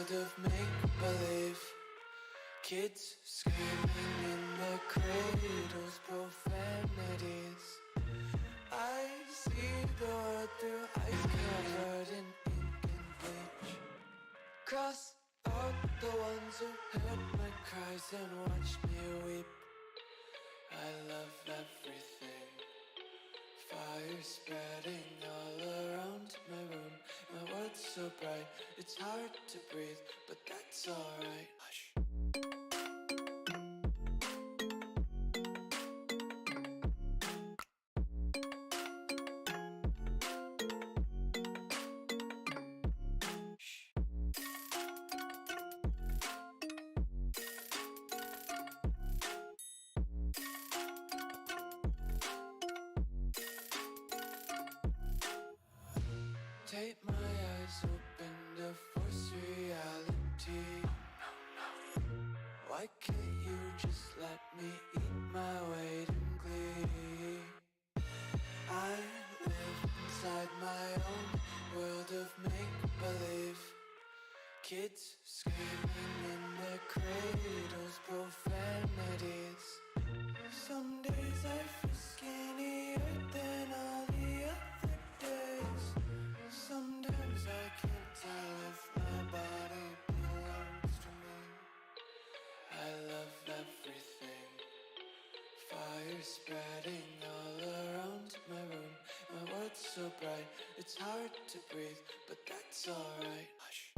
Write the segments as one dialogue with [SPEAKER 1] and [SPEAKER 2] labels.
[SPEAKER 1] world of make-believe. Kids screaming in their cradles, profanities. I see the world through ice covered in ink and bleach. Cross out the ones who heard my cries and watched me weep. I love everything. Fire spreading all around my room. My world's so bright, it's hard to breathe, but that's alright. Hush. Take my eyes open to force reality. Why can't you just let me eat my weight in glee? I live inside my own world of make-believe. Kids screaming in their cradles, profanities. Some days I feel skinnier than all the other days. Sometimes I can't tell if my body belongs to me. I love everything. Fire spreading all around my room. My world's so bright, it's hard to breathe, but that's alright. Hush.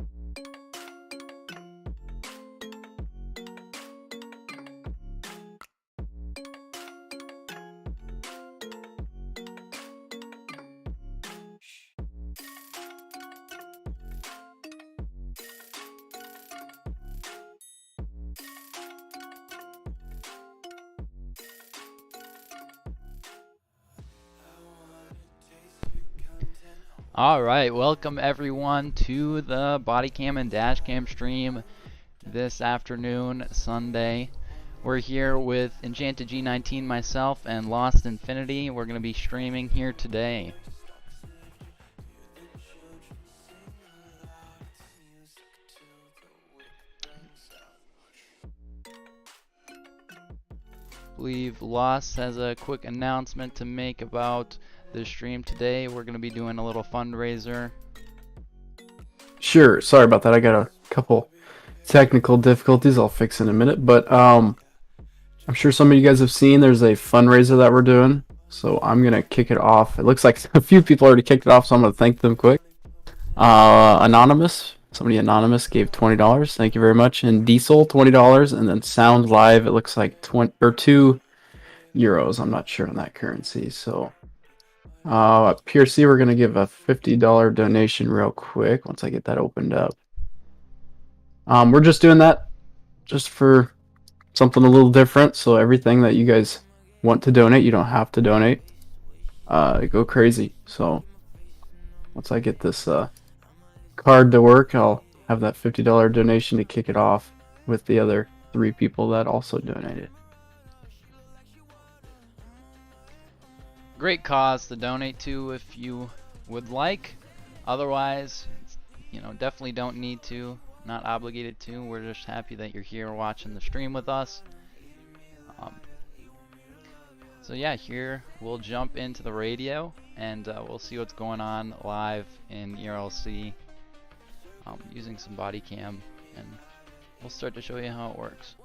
[SPEAKER 2] Alright, welcome everyone to the Bodycam and Dashcam stream this afternoon, Sunday. We're here with Enchanted G19, myself, and Lost Infinity. We're going to be streaming here today. I believe Lost has a quick announcement to make about the stream today. We're going to be doing a little fundraiser.
[SPEAKER 3] Sure, sorry about that. I got a couple technical difficulties I'll fix in a minute, but I'm sure some of you guys have seen there's a fundraiser that we're doing, so I'm going to kick it off. It looks like a few people already kicked it off, so I'm going to thank them quick. Somebody anonymous gave $20. Thank you very much. And Diesel $20, and then Sound Live, it looks like 2 euros. I'm not sure on that currency, so at PRC, we're going to give a $50 donation real quick once I get that opened up. We're just doing that just for something a little different. So everything that you guys want to donate, you don't have to donate. Go crazy. So once I get this card to work, I'll have that $50 donation to kick it off with the other 3 people that also donated.
[SPEAKER 2] Great cause to donate to if you would like. Otherwise, definitely don't need to. Not obligated to. We're just happy that you're here watching the stream with us. So yeah, here we'll jump into the radio and we'll see what's going on live in ERLC using some Bodycam, and we'll start to show you how it works.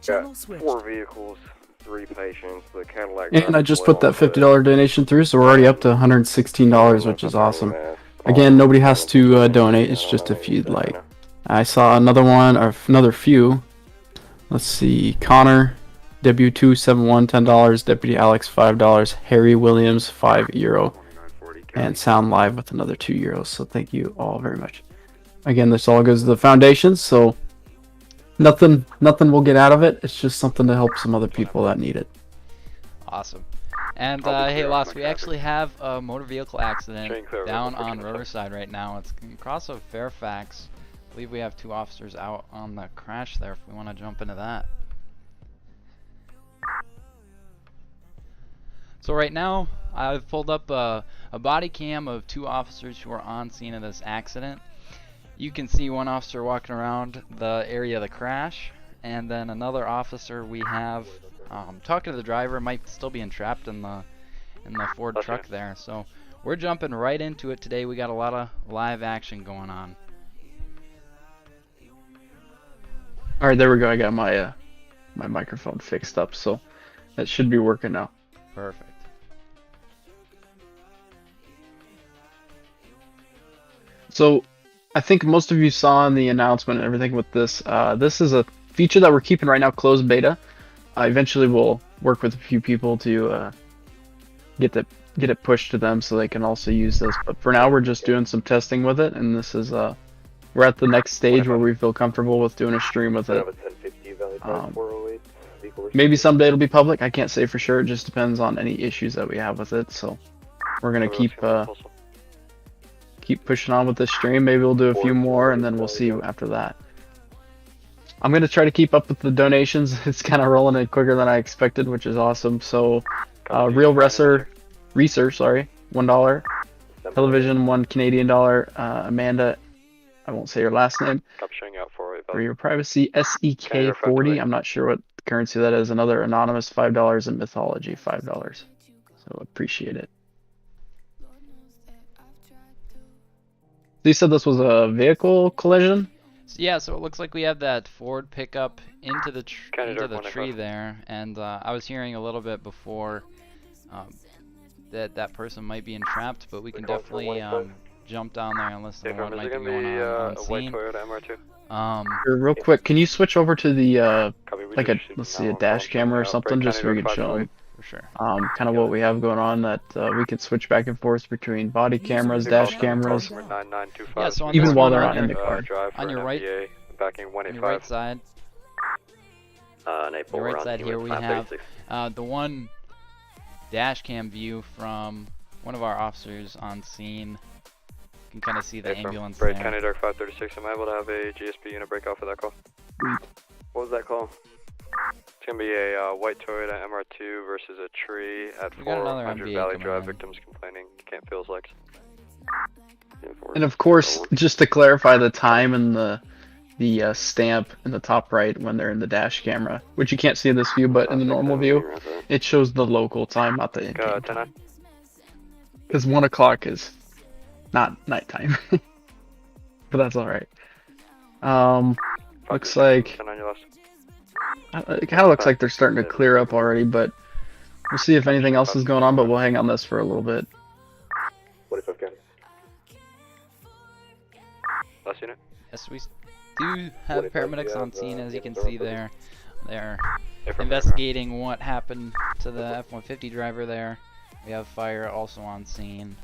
[SPEAKER 4] Got 4 vehicles, 3 patients, the Cadillac.
[SPEAKER 3] And I just put that $50 donation through, so we're already up to $116, which is awesome. Again, nobody has to donate, it's just if you'd like. I saw another one, or another few. Let's see, Connor, W271, $10, Deputy Alex, $5, Harry Williams, €5, and Sound Live with another €2, so thank you all very much. Again, this all goes to the foundation, so nothing will get out of it. It's just something to help some other people that need it.
[SPEAKER 2] Awesome. And hey, Lost, we actually have a motor vehicle accident down on Riverside right now. It's across of Fairfax. I believe we have 2 officers out on the crash there if we want to jump into that. So right now, I've pulled up a a body cam of 2 officers who are on scene of this accident. You can see one officer walking around the area of the crash, and then another officer we have talking to the driver, might still be entrapped in the Ford truck there. So we're jumping right into it today. We got a lot of live action going on.
[SPEAKER 3] All right, there we go. I got my my microphone fixed up, so that should be working now.
[SPEAKER 2] Perfect.
[SPEAKER 3] So I think most of you saw in the announcement and everything with this. This is a feature that we're keeping right now closed beta. Eventually we'll work with a few people to get it pushed to them so they can also use this. But for now we're just doing some testing with it, and this is we're at the next stage where we feel comfortable with doing a stream with it. Maybe someday it'll be public. I can't say for sure. It just depends on any issues that we have with it. So we're gonna keep pushing on with this stream. Maybe we'll do a few more, and then we'll see after that. I'm gonna try to keep up with the donations. It's kind of rolling in quicker than I expected, which is awesome. So, Real Research, sorry, $1. Television, $1 Canadian. Amanda, I won't say your last name. For your privacy, SEK40. I'm not sure what currency that is. Another anonymous $5, and Mythology $5. So appreciate it. So you said this was a vehicle collision?
[SPEAKER 2] Yeah, so it looks like we have that Ford pickup into the tree there, and I was hearing a little bit before that person might be entrapped, but we can definitely jump down there and listen to what might be going on scene.
[SPEAKER 3] Real quick, can you switch over to the like a, let's see, a dash camera or something, just so we can show them
[SPEAKER 2] For sure.
[SPEAKER 3] kind of what we have going on, that we can switch back and forth between body cameras, dash cameras,
[SPEAKER 2] Yeah, so on
[SPEAKER 3] even
[SPEAKER 2] this
[SPEAKER 3] while
[SPEAKER 2] one
[SPEAKER 3] they're
[SPEAKER 2] on
[SPEAKER 3] not
[SPEAKER 2] your,
[SPEAKER 3] in the car.
[SPEAKER 2] on your right, side, your right side here we have the one dash cam view from one of our officers on scene. You can kind of see the ambulance there.
[SPEAKER 4] County Dark 536, am I able to have a GSP unit break off for that call? What was that call? It's going to be a white Toyota MR2 versus a tree at 400 Valley Drive. Victims complaining, can't feel his legs.
[SPEAKER 3] And of course, just to clarify the time and the stamp in the top right when they're in the dash camera, which you can't see in this view, but in the normal view, it shows the local time, not the in-game time. Because 1 o'clock is not nighttime, but that's all right. Looks like it kind of looks like they're starting to clear up already, but we'll see if anything else is going on. But we'll hang on this for a little bit.
[SPEAKER 4] Last unit.
[SPEAKER 2] Yes, we do have paramedics on scene, as you can see there. They're investigating what happened to the F-150 driver there. We have fire also on scene,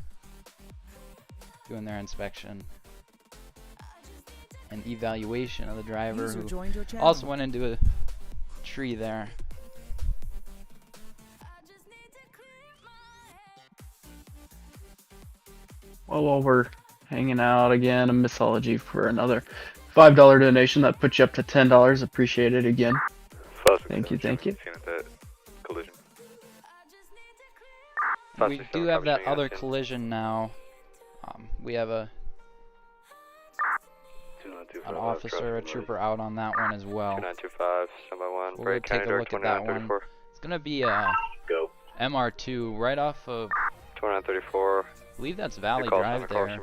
[SPEAKER 2] doing their inspection and evaluation of the driver, who also went into a tree there.
[SPEAKER 3] Well, while we're hanging out again, a Mythology for another $5 donation. That puts you up to $10. Appreciate it again. Thank you, thank you.
[SPEAKER 2] We do have that other collision now. We have an officer, a trooper out on that one as well.
[SPEAKER 4] 2925, standby 1.
[SPEAKER 2] We'll take a look at that one. It's gonna be a MR2 right off of
[SPEAKER 4] 2934.
[SPEAKER 2] I believe that's Valley Drive there.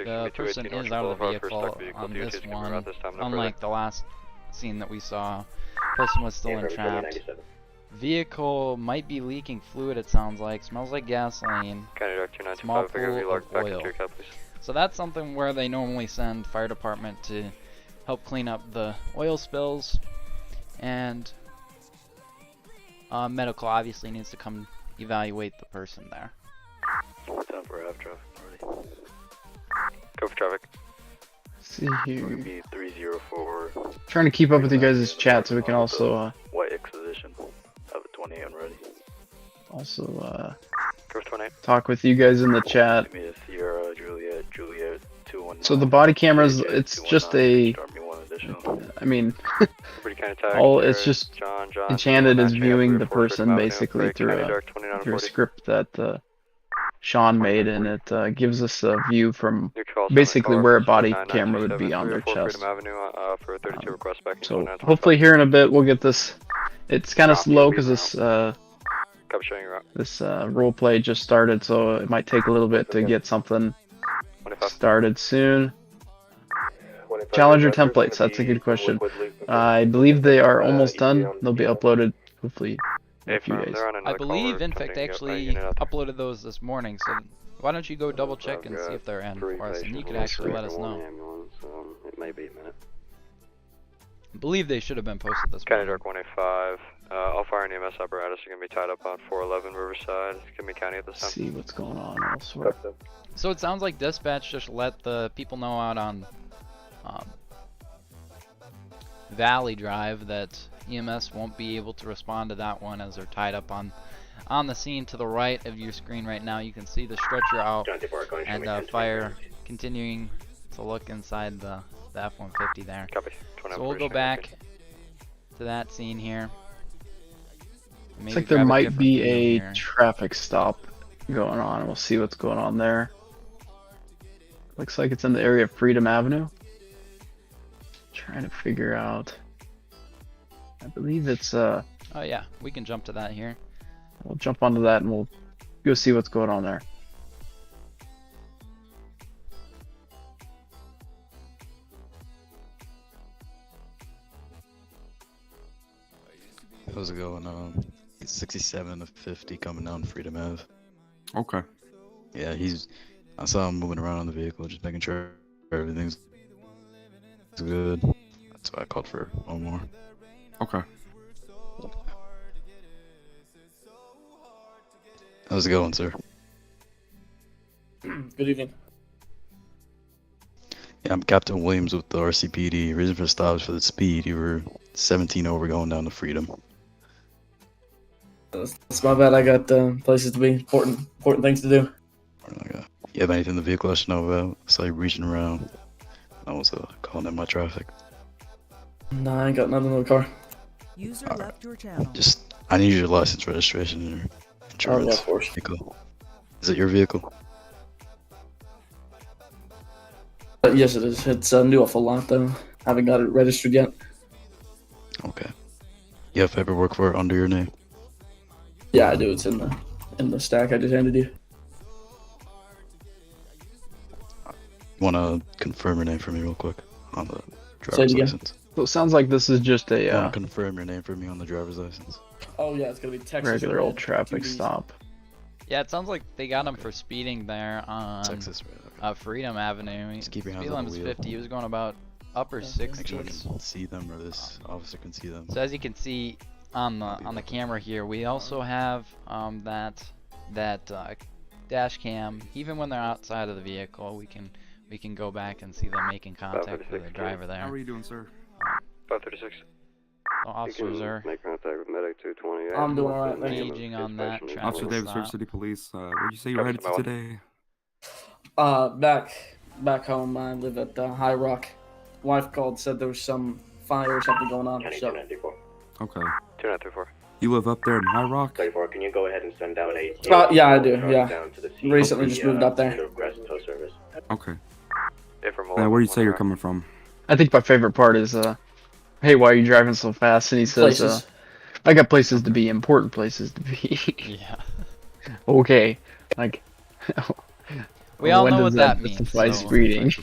[SPEAKER 2] The person is out of the vehicle on this one, unlike the last scene that we saw. Person was still entrapped. Vehicle might be leaking fluid, it sounds like. Smells like gasoline. Small pool of oil. So that's something where they normally send fire department to help clean up the oil spills. And medical obviously needs to come evaluate the person there.
[SPEAKER 4] Time for half traffic already. Go for traffic.
[SPEAKER 3] See here.
[SPEAKER 4] Be 304.
[SPEAKER 3] Trying to keep up with you guys' chat so we can also
[SPEAKER 4] white exposition. Have a 20 on ready.
[SPEAKER 3] Also
[SPEAKER 4] Go for 28.
[SPEAKER 3] talk with you guys in the chat.
[SPEAKER 4] Give me a Sierra, Juliet, 219.
[SPEAKER 3] So the body cameras, it's just a, I mean, all it's just Enchanted is viewing the person basically through a script that Sean made, and it gives us a view from
[SPEAKER 4] Your call's on the
[SPEAKER 3] basically
[SPEAKER 4] car
[SPEAKER 3] where a
[SPEAKER 4] for
[SPEAKER 3] body
[SPEAKER 4] 99,
[SPEAKER 3] camera would be on their
[SPEAKER 4] 304
[SPEAKER 3] chest.
[SPEAKER 4] Freedom Avenue for a 32 request back.
[SPEAKER 3] So hopefully here in a bit we'll get this. It's kind of slow because this role play just started, so it might take a little bit to get something started soon. Challenger templates, that's a good question. I believe they are almost done. They'll be uploaded hopefully in a few days.
[SPEAKER 2] I believe Infect actually uploaded those this morning, so why don't you go double check and see if they're in for us, and you can actually let us know.
[SPEAKER 4] It may be a minute.
[SPEAKER 2] I believe they should have been posted this
[SPEAKER 4] County
[SPEAKER 2] morning.
[SPEAKER 4] Dark 185. All fire and EMS apparatus are going to be tied up on 411 Riverside. It's going to be county at this time.
[SPEAKER 3] See what's going on elsewhere.
[SPEAKER 2] So it sounds like dispatch just let the people know out on Valley Drive that EMS won't be able to respond to that one as they're tied up on the scene. To the right of your screen right now, you can see the stretcher out and fire continuing to look inside the F-150 there.
[SPEAKER 4] Copy.
[SPEAKER 2] So we'll go back to that scene here.
[SPEAKER 3] Looks like there might be a traffic stop going on. We'll see what's going on there. Looks like it's in the area of Freedom Avenue. Trying to figure out. I believe it's
[SPEAKER 2] Oh yeah, we can jump to that here.
[SPEAKER 3] We'll jump onto that and we'll go see what's going on there.
[SPEAKER 5] How's it going? 67 to 50 coming down Freedom Ave.
[SPEAKER 6] Okay.
[SPEAKER 5] Yeah, I saw him moving around on the vehicle, just making sure everything's good. That's why I called for one more.
[SPEAKER 6] Okay.
[SPEAKER 5] How's it going, sir?
[SPEAKER 7] Good evening.
[SPEAKER 5] Yeah, I'm Captain Williams with the RCPD. Reason for the stop is for the speed. You were 17 over going down to Freedom.
[SPEAKER 7] That's my bad. I got places to be, important things to do.
[SPEAKER 5] You have anything in the vehicle I should know about? I saw you reaching around. I was calling in my traffic.
[SPEAKER 7] Nah, I ain't got nothing in the car.
[SPEAKER 8] User left your channel.
[SPEAKER 5] I need your license, registration, and your insurance.
[SPEAKER 7] Yeah, of course.
[SPEAKER 5] Vehicle. Is it your vehicle?
[SPEAKER 7] Yes, it is. It's new off a lot, though. Haven't got it registered yet.
[SPEAKER 5] Okay. You have paperwork for it under your name?
[SPEAKER 7] Yeah, I do. It's in the stack I just handed you.
[SPEAKER 5] You want to confirm your name for me real quick on the
[SPEAKER 7] Say it
[SPEAKER 5] driver's
[SPEAKER 7] again.
[SPEAKER 5] license?
[SPEAKER 3] So it sounds like this is just
[SPEAKER 5] You want
[SPEAKER 3] a
[SPEAKER 5] to confirm your name for me on the driver's license?
[SPEAKER 7] Oh yeah, it's gonna be Texas.
[SPEAKER 3] regular old traffic
[SPEAKER 7] 2Bs.
[SPEAKER 3] stop.
[SPEAKER 2] Yeah, it sounds like they got him for speeding there on
[SPEAKER 5] Texas, right?
[SPEAKER 2] Freedom Avenue.
[SPEAKER 5] Just keep your hands
[SPEAKER 2] Speed
[SPEAKER 5] on the
[SPEAKER 2] limit's
[SPEAKER 5] wheel.
[SPEAKER 2] 50. He was going about upper
[SPEAKER 5] Make sure I
[SPEAKER 2] 60s.
[SPEAKER 5] can see them, or this officer can see them.
[SPEAKER 2] So as you can see on the camera here, we also have that dash cam. Even when they're outside of the vehicle, we can go back and see them making contact with the driver there.
[SPEAKER 6] How are you doing, sir?
[SPEAKER 4] 536.
[SPEAKER 2] So officers are
[SPEAKER 4] Make contact with medic 228.
[SPEAKER 7] I'm doing all right, thank you.
[SPEAKER 2] engaging on that traffic
[SPEAKER 6] Officer Davis,
[SPEAKER 2] stop.
[SPEAKER 6] River City Police. Where'd you say you were headed to today?
[SPEAKER 7] Back home. I live at High Rock. Wife called, said there was some fire or something going on. So
[SPEAKER 6] Okay.
[SPEAKER 4] 2934.
[SPEAKER 6] You live up there in High Rock?
[SPEAKER 9] Can you go ahead and send out a
[SPEAKER 7] yeah, I do. Yeah.
[SPEAKER 9] down to the scene?
[SPEAKER 7] Recently just moved up there.
[SPEAKER 9] To request tow service.
[SPEAKER 6] Okay.
[SPEAKER 4] Yeah, from
[SPEAKER 6] Now, where do you say you're coming from?
[SPEAKER 3] I think my favorite part is hey, why are you driving so fast? And he says
[SPEAKER 7] Places.
[SPEAKER 3] I got places to be, important places to be.
[SPEAKER 2] Yeah.
[SPEAKER 3] Okay. Like
[SPEAKER 2] We all
[SPEAKER 3] when
[SPEAKER 2] know
[SPEAKER 3] does
[SPEAKER 2] what that means.
[SPEAKER 3] justify
[SPEAKER 2] So.
[SPEAKER 3] speeding?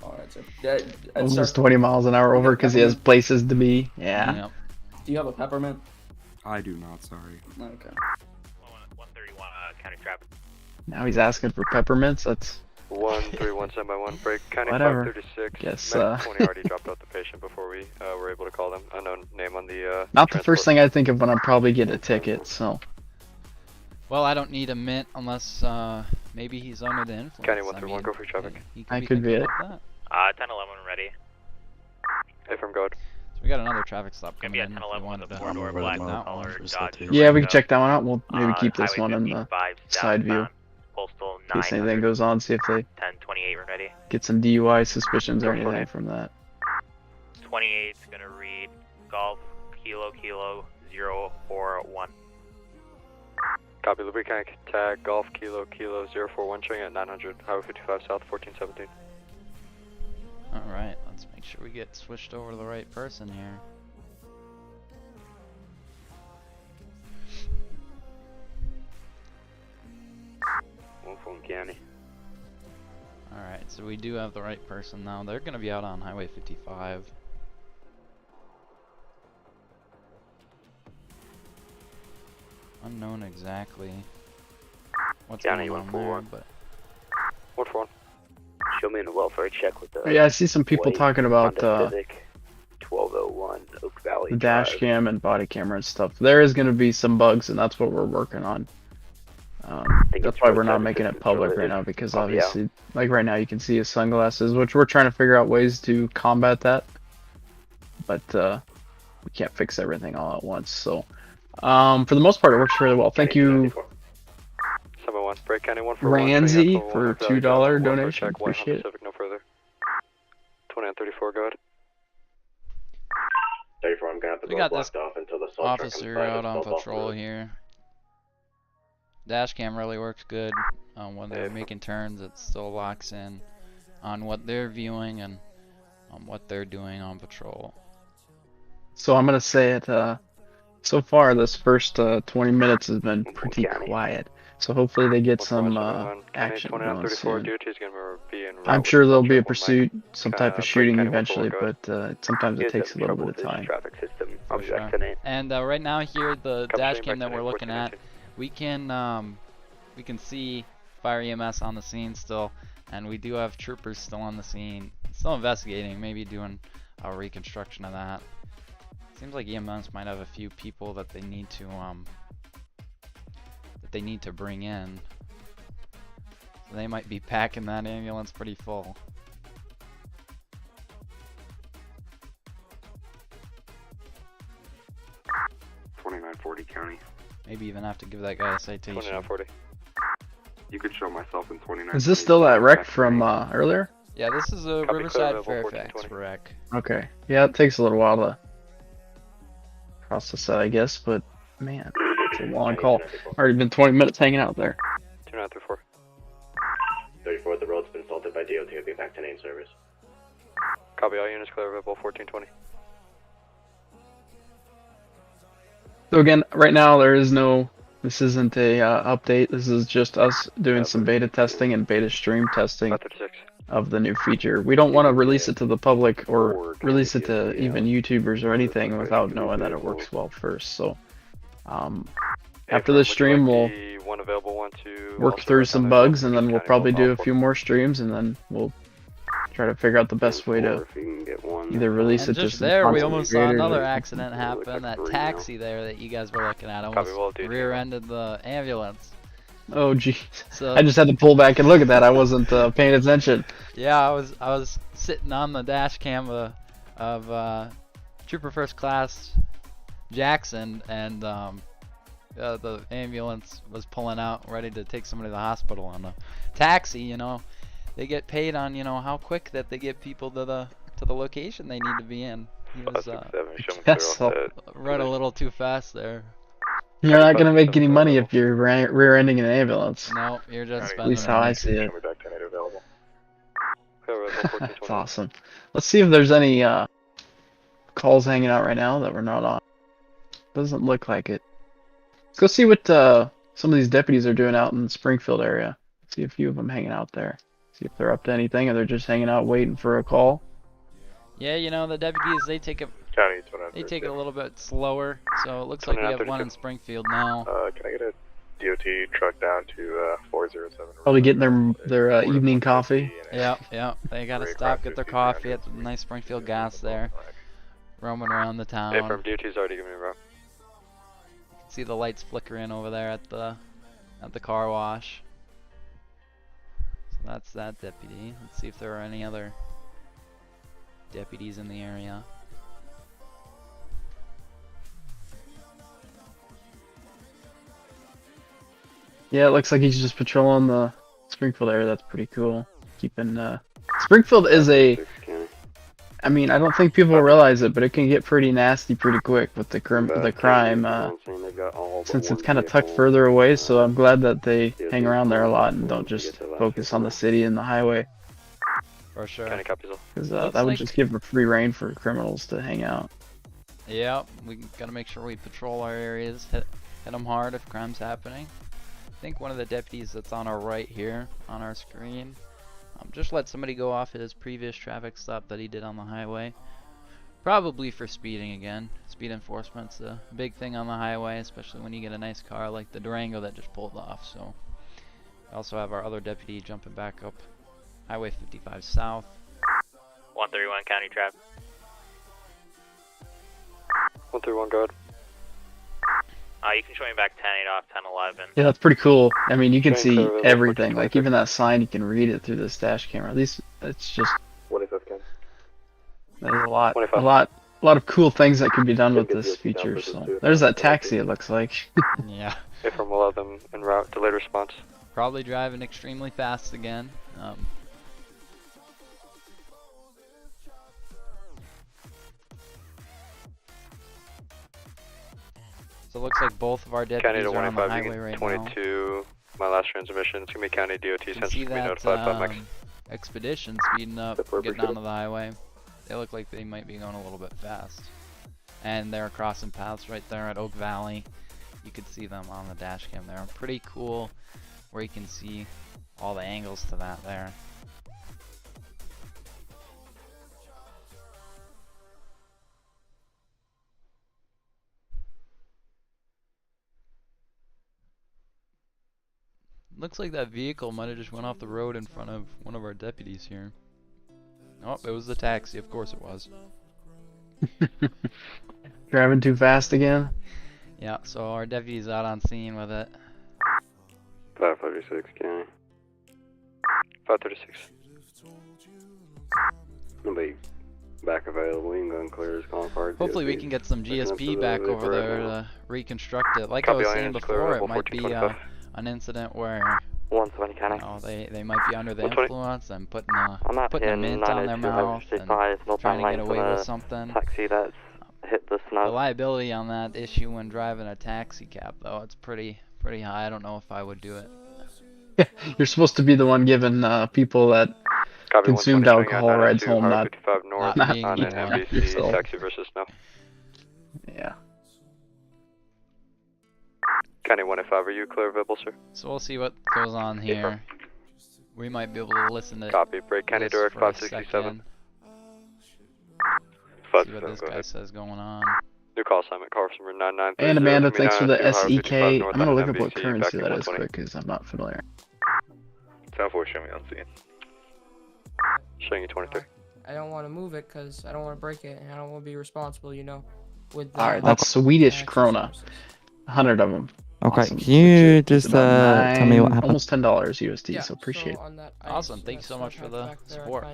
[SPEAKER 7] Alright, so
[SPEAKER 3] Almost 20 miles an hour over because he has places to be. Yeah.
[SPEAKER 2] Yep.
[SPEAKER 7] do you have a peppermint?
[SPEAKER 6] I do not, sorry.
[SPEAKER 7] Okay.
[SPEAKER 9] 131 county traffic.
[SPEAKER 3] Now he's asking for peppermints. That's
[SPEAKER 4] 1317 by 1 break. County
[SPEAKER 3] Whatever.
[SPEAKER 4] 536.
[SPEAKER 3] Guess,
[SPEAKER 4] Medic 20 already dropped out the patient before we were able to call them. Unknown name on the
[SPEAKER 3] not the first thing I think of when I probably get a ticket. So
[SPEAKER 2] Well, I don't need a mint unless maybe he's under the influence.
[SPEAKER 4] County 131, go for traffic.
[SPEAKER 2] He
[SPEAKER 3] I could be
[SPEAKER 2] thinking
[SPEAKER 3] it.
[SPEAKER 2] about that.
[SPEAKER 9] 1011 ready.
[SPEAKER 4] Hey, from God.
[SPEAKER 2] So we got another traffic stop
[SPEAKER 9] Gonna
[SPEAKER 2] coming
[SPEAKER 9] be
[SPEAKER 2] in.
[SPEAKER 9] at
[SPEAKER 2] if we
[SPEAKER 9] 1011
[SPEAKER 2] wanted
[SPEAKER 9] with a
[SPEAKER 2] to
[SPEAKER 9] four-door
[SPEAKER 2] look
[SPEAKER 9] black
[SPEAKER 2] at that one.
[SPEAKER 9] color
[SPEAKER 5] for
[SPEAKER 9] Dodge.
[SPEAKER 5] citation.
[SPEAKER 3] yeah, we can check that one out. We'll maybe keep this
[SPEAKER 9] Highway
[SPEAKER 3] one in the
[SPEAKER 9] 55
[SPEAKER 3] side view
[SPEAKER 9] southbound, Postal
[SPEAKER 3] in case
[SPEAKER 9] 900,
[SPEAKER 3] anything goes on. See if they
[SPEAKER 9] 1028 ready.
[SPEAKER 3] get some DUI suspicions or anything from that.
[SPEAKER 9] 28's gonna read Golf Kilo 041.
[SPEAKER 4] Copy, lubricant tag, Golf Kilo Kilo 041 showing at 900, Highway 55 South, 1417.
[SPEAKER 2] Alright, let's make sure we get switched over to the right person here.
[SPEAKER 4] County.
[SPEAKER 2] Alright, so we do have the right person now. They're gonna be out on Highway 55. Unknown exactly what's
[SPEAKER 4] County
[SPEAKER 2] going on there, but
[SPEAKER 4] 141.
[SPEAKER 10] Show me in the welfare check with the.
[SPEAKER 3] Yeah, I see some people talking about
[SPEAKER 10] Honda Civic 1201 Oak Valley
[SPEAKER 3] the
[SPEAKER 10] Drive.
[SPEAKER 3] Dashcam and body camera and stuff. There is going to be some bugs, and that's what we're working on. That's why we're not making it public right now, because obviously, like right now, you can see his sunglasses, which we're trying to figure out ways to combat that. But we can't fix everything all at once. So for the most part, it works really well. Thank you,
[SPEAKER 4] 71, Break County 141.
[SPEAKER 3] Ranzi, for $2 donation. Appreciate it.
[SPEAKER 4] Pacific, no further. 2934, go ahead.
[SPEAKER 10] 34, I'm gonna have to
[SPEAKER 2] we
[SPEAKER 10] go
[SPEAKER 2] got
[SPEAKER 10] blocked
[SPEAKER 2] this
[SPEAKER 10] off until the salt truck comes
[SPEAKER 2] officer
[SPEAKER 10] by
[SPEAKER 2] out
[SPEAKER 10] and
[SPEAKER 2] on
[SPEAKER 10] sells off the
[SPEAKER 2] patrol
[SPEAKER 10] road.
[SPEAKER 2] here. Dashcam really works good when they're making turns. It still locks in on what they're viewing and on what they're doing on patrol.
[SPEAKER 3] So I'm gonna say it. So far, this first 20 minutes has been pretty quiet. So hopefully they get some action going soon. I'm sure there'll be a pursuit, some type of shooting eventually, but sometimes it takes a little bit of time.
[SPEAKER 10] Traffic system.
[SPEAKER 2] For sure. And right now here, the Dashcam that we're looking at, we can see fire EMS on the scene still, and we do have troopers still on the scene, still investigating, maybe doing a reconstruction of that. Seems like EMS might have a few people that they need to bring in. So they might be packing that ambulance pretty full.
[SPEAKER 6] County.
[SPEAKER 2] Maybe even have to give that guy a citation.
[SPEAKER 4] 2940.
[SPEAKER 6] You could show myself in 29.
[SPEAKER 3] Is this still that wreck from earlier?
[SPEAKER 2] Yeah, this is a
[SPEAKER 4] Copy,
[SPEAKER 2] Riverside
[SPEAKER 4] clear,
[SPEAKER 2] Fairfax
[SPEAKER 4] 1420.
[SPEAKER 2] wreck.
[SPEAKER 3] Okay. Yeah, it takes a little while to process that, I guess, but man, it's a long call. Already been 20 minutes hanging out there.
[SPEAKER 4] 2934.
[SPEAKER 10] 34, the road's been salted by DOT. I'll be back to main service.
[SPEAKER 4] Copy, all units clear available 1420.
[SPEAKER 3] So again, right now there is no. This isn't a update. This is just us doing some beta testing and beta stream testing
[SPEAKER 4] 536.
[SPEAKER 3] of the new feature. We don't want to release it to the public or release it to even YouTubers or anything without knowing that it works well first. So after this stream, we'll work through some bugs, and then we'll probably do a few more streams, and then we'll try to figure out the best way to either release
[SPEAKER 2] And
[SPEAKER 3] it
[SPEAKER 2] just
[SPEAKER 3] in
[SPEAKER 2] there, we
[SPEAKER 3] content
[SPEAKER 2] almost saw
[SPEAKER 3] creators
[SPEAKER 2] another
[SPEAKER 3] or-
[SPEAKER 2] accident happen. That taxi there that you guys were looking at almost rear-ended the ambulance.
[SPEAKER 3] Oh geez.
[SPEAKER 2] So
[SPEAKER 3] I just had to pull back and look at that. I wasn't paying attention.
[SPEAKER 2] yeah, I was sitting on the dash cam of Trooper First Class Jackson, and the ambulance was pulling out, ready to take somebody to the hospital. And the taxi, you know, they get paid on, you know, how quick that they get people to the location they need to be in. He was run a little too fast there.
[SPEAKER 3] You're not gonna make any money if you're rear-ending an ambulance.
[SPEAKER 2] No, you're just
[SPEAKER 3] At
[SPEAKER 2] spending
[SPEAKER 3] least how I see it.
[SPEAKER 4] Clear available 1420.
[SPEAKER 3] That's awesome. Let's see if there's any calls hanging out right now that we're not on. Doesn't look like it. Let's go see what some of these deputies are doing out in the Springfield area. See a few of them hanging out there. See if they're up to anything, or they're just hanging out waiting for a call.
[SPEAKER 2] Yeah, you know, the deputies, they take it a little bit slower. So it looks like we have one in Springfield now.
[SPEAKER 5] Can I get a DOT truck down to 407?
[SPEAKER 3] Probably getting their evening coffee.
[SPEAKER 2] Yeah, they gotta stop, get their coffee at the nice Springfield gas there, roaming around the town.
[SPEAKER 4] Hey, from DOT's already giving me a route.
[SPEAKER 2] See the lights flickering over there at the car wash. So that's that deputy. Let's see if there are any other deputies in the area.
[SPEAKER 3] Yeah, it looks like he's just patrolling the Springfield area. That's pretty cool. Keeping Springfield is a. I mean, I don't think people realize it, but it can get pretty nasty pretty quick with the crime.
[SPEAKER 4] They've got all
[SPEAKER 3] since it's kind of tucked further away, so I'm glad that they hang around there a lot and don't just focus on the city and the highway.
[SPEAKER 2] For sure.
[SPEAKER 4] County copies.
[SPEAKER 3] Because that would just give a free reign for criminals to hang out.
[SPEAKER 2] Yep, we gotta make sure we patrol our areas, hit them hard if crime's happening. I think one of the deputies that's on our right here on our screen just let somebody go off his previous traffic stop that he did on the highway. Probably for speeding again. Speed enforcement's a big thing on the highway, especially when you get a nice car like the Durango that just pulled off. So we also have our other deputy jumping back up Highway 55 South.
[SPEAKER 9] 131 county traffic.
[SPEAKER 4] 131 guard.
[SPEAKER 9] You can show me back 10-8 off 10-11.
[SPEAKER 3] Yeah, that's pretty cool. I mean, you can see everything. Like even that sign, you can read it through this dash camera. At least it's just.
[SPEAKER 10] What if Ken?
[SPEAKER 3] There's a lot of cool things that can be done with this feature. So there's that taxi. It looks like.
[SPEAKER 2] Yeah.
[SPEAKER 4] From 11 en route. Delayed response.
[SPEAKER 2] Probably driving extremely fast again. So it looks like both of our deputies are on the highway right
[SPEAKER 4] 22, my last transmission. It's going to be County DOT.
[SPEAKER 2] You can see that expedition speeding up, getting onto the highway. They look like they might be going a little bit fast. And they're crossing paths right there at Oak Valley. You can see them on the dash cam there. Pretty cool where you can see all the angles to that there. Looks like that vehicle might have just went off the road in front of one of our deputies here. Oh, it was the taxi. Of course it was.
[SPEAKER 3] Driving too fast again?
[SPEAKER 2] Yeah, so our deputy's out on scene with it.
[SPEAKER 4] 536 County. 536. Nobody back available. You can go and clear his call card.
[SPEAKER 2] Hopefully we can get some GSP back over there to reconstruct it. Like I was saying before, it might be an incident where
[SPEAKER 10] 120 County.
[SPEAKER 2] You know, they might be under the influence and putting a mint on their mouth and trying to get away with something.
[SPEAKER 10] Taxi that's hit the snow.
[SPEAKER 2] The liability on that issue when driving a taxi cab, though, it's pretty high. I don't know if I would do it.
[SPEAKER 3] You're supposed to be the one giving people that consumed alcohol rides home, not
[SPEAKER 2] being
[SPEAKER 4] on an NBC taxi versus snow.
[SPEAKER 3] Yeah.
[SPEAKER 4] County 105, are you clear available, sir?
[SPEAKER 2] So we'll see what goes on here. We might be able to listen to
[SPEAKER 4] Copy. Break County Direct 567.
[SPEAKER 2] See what this guy says going on.
[SPEAKER 4] New call assignment, car number 993.
[SPEAKER 3] And Amanda, thanks for the SEK. I'm going to look up what currency that is quick because I'm not familiar.
[SPEAKER 4] South 4, show me on scene. Showing you 23.
[SPEAKER 11] I don't want to move it because I don't want to break it and I don't want to be responsible, you know. With
[SPEAKER 3] Alright, that's Swedish krona. 100 of them.
[SPEAKER 12] Okay,
[SPEAKER 3] Awesome.
[SPEAKER 12] can you just tell me what happened?
[SPEAKER 3] Almost $10 USD,
[SPEAKER 11] yeah,
[SPEAKER 3] so appreciate it.
[SPEAKER 11] On that
[SPEAKER 2] Awesome, thank you so much for the support.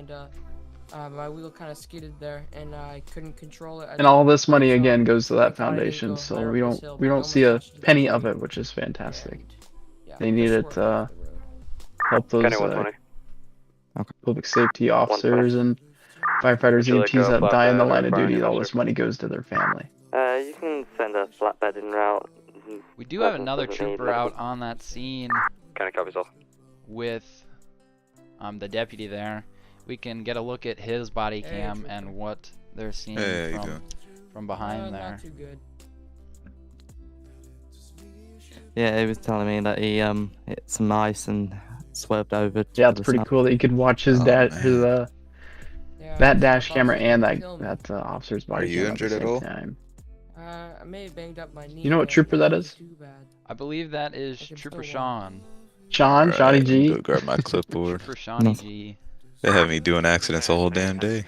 [SPEAKER 11] My wheel kind of skidded there, and I couldn't control it.
[SPEAKER 3] And all this money again goes to that foundation, so we don't see a penny of it, which is fantastic. They need it to help those public safety officers and firefighters, EMTs that die in the line of duty. All this money goes to their family.
[SPEAKER 10] You can send a flatbed en route.
[SPEAKER 2] We do have another trooper out on that scene with the deputy there. We can get a look at his body cam and what they're seeing from behind there.
[SPEAKER 11] Not too good.
[SPEAKER 12] Yeah, he was telling me that he hit some ice and swerved over.
[SPEAKER 3] Yeah, it's pretty cool that you could watch his that dash camera and that officer's body cam at the same time.
[SPEAKER 11] I may have banged up my knee.
[SPEAKER 3] You know what trooper that is?
[SPEAKER 2] I believe that is Trooper Sean.
[SPEAKER 3] Shawnee G.
[SPEAKER 5] Go grab my clipboard.
[SPEAKER 2] Trooper Shawnee G.
[SPEAKER 5] They have me doing accidents the whole damn day.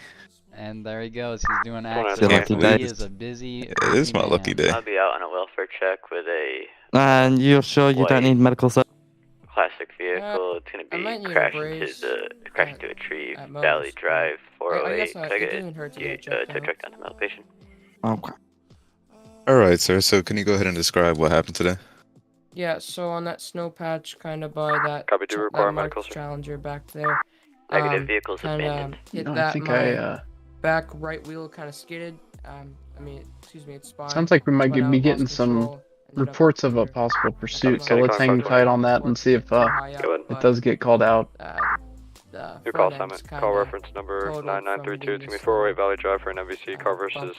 [SPEAKER 2] And there he goes. He's doing accidents. He is a busy.
[SPEAKER 5] It is my lucky day.
[SPEAKER 9] I'll be out on a welfare check with a.
[SPEAKER 12] And you're sure you don't need medical service?
[SPEAKER 9] Classic vehicle. It's gonna be crashed into a tree. Valley Drive 408. Can I get a tow truck down to medical patient?
[SPEAKER 12] Okay.
[SPEAKER 5] Alright, sir. So can you go ahead and describe what happened today?
[SPEAKER 11] Yeah, so on that snow patch, kind of by that Challenger back there.
[SPEAKER 9] Negative vehicles abandoned.
[SPEAKER 11] Back right wheel kind of skidded. I mean, excuse me, it's fine.
[SPEAKER 3] Sounds like we might be getting some reports of a possible pursuit, so let's hang tight on that and see if it does get called out.
[SPEAKER 4] New call assignment. Call reference number 9932. It's gonna be 408 Valley Drive for an MVC. Car versus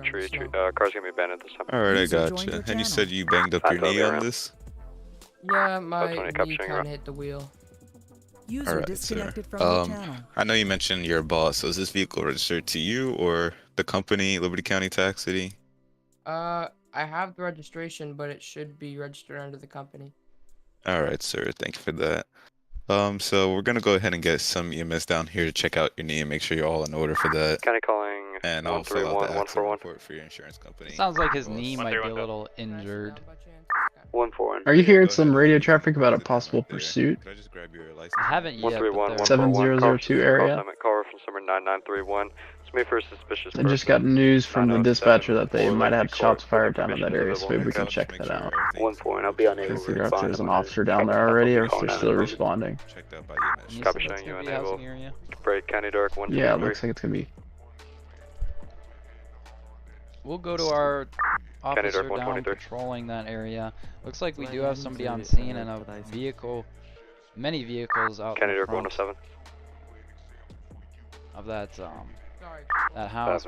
[SPEAKER 4] tree. Car's gonna be abandoned this time.
[SPEAKER 13] Alright, I gotcha. And you said you banged up your knee on this?
[SPEAKER 11] Yeah, my knee kind of hit the wheel.
[SPEAKER 8] User disconnected from the channel.
[SPEAKER 13] I know you mentioned you're a boss, so is this vehicle registered to you or the company, Liberty County Tax City?
[SPEAKER 11] I have the registration, but it should be registered under the company.
[SPEAKER 13] Alright, sir. Thank you for that. So we're gonna go ahead and get some EMS down here to check out your knee and make sure you're all in order for that.
[SPEAKER 4] County calling.
[SPEAKER 13] And I'll fill out the accident report for your insurance company.
[SPEAKER 2] Sounds like his knee might be a little injured.
[SPEAKER 4] 141.
[SPEAKER 3] Are you hearing some radio traffic about a possible pursuit?
[SPEAKER 13] Could I just grab your license?
[SPEAKER 2] I haven't yet.
[SPEAKER 3] 7002 area.
[SPEAKER 4] Call reference number 9931. It's me for a suspicious
[SPEAKER 3] I just got news from the dispatcher that they might have shots fired down in that area, so maybe we can check that out.
[SPEAKER 10] 1-4, I'll be unable to
[SPEAKER 3] Figure out if there's an officer down there already or if they're still responding.
[SPEAKER 13] Checked out by EMS.
[SPEAKER 4] Copy showing you unable. Break County Dark 123.
[SPEAKER 3] Yeah, it looks like it's gonna be.
[SPEAKER 2] We'll go to our officer down patrolling that area. Looks like we do have somebody on scene and a vehicle, many vehicles out in front
[SPEAKER 4] 107.
[SPEAKER 2] of that house.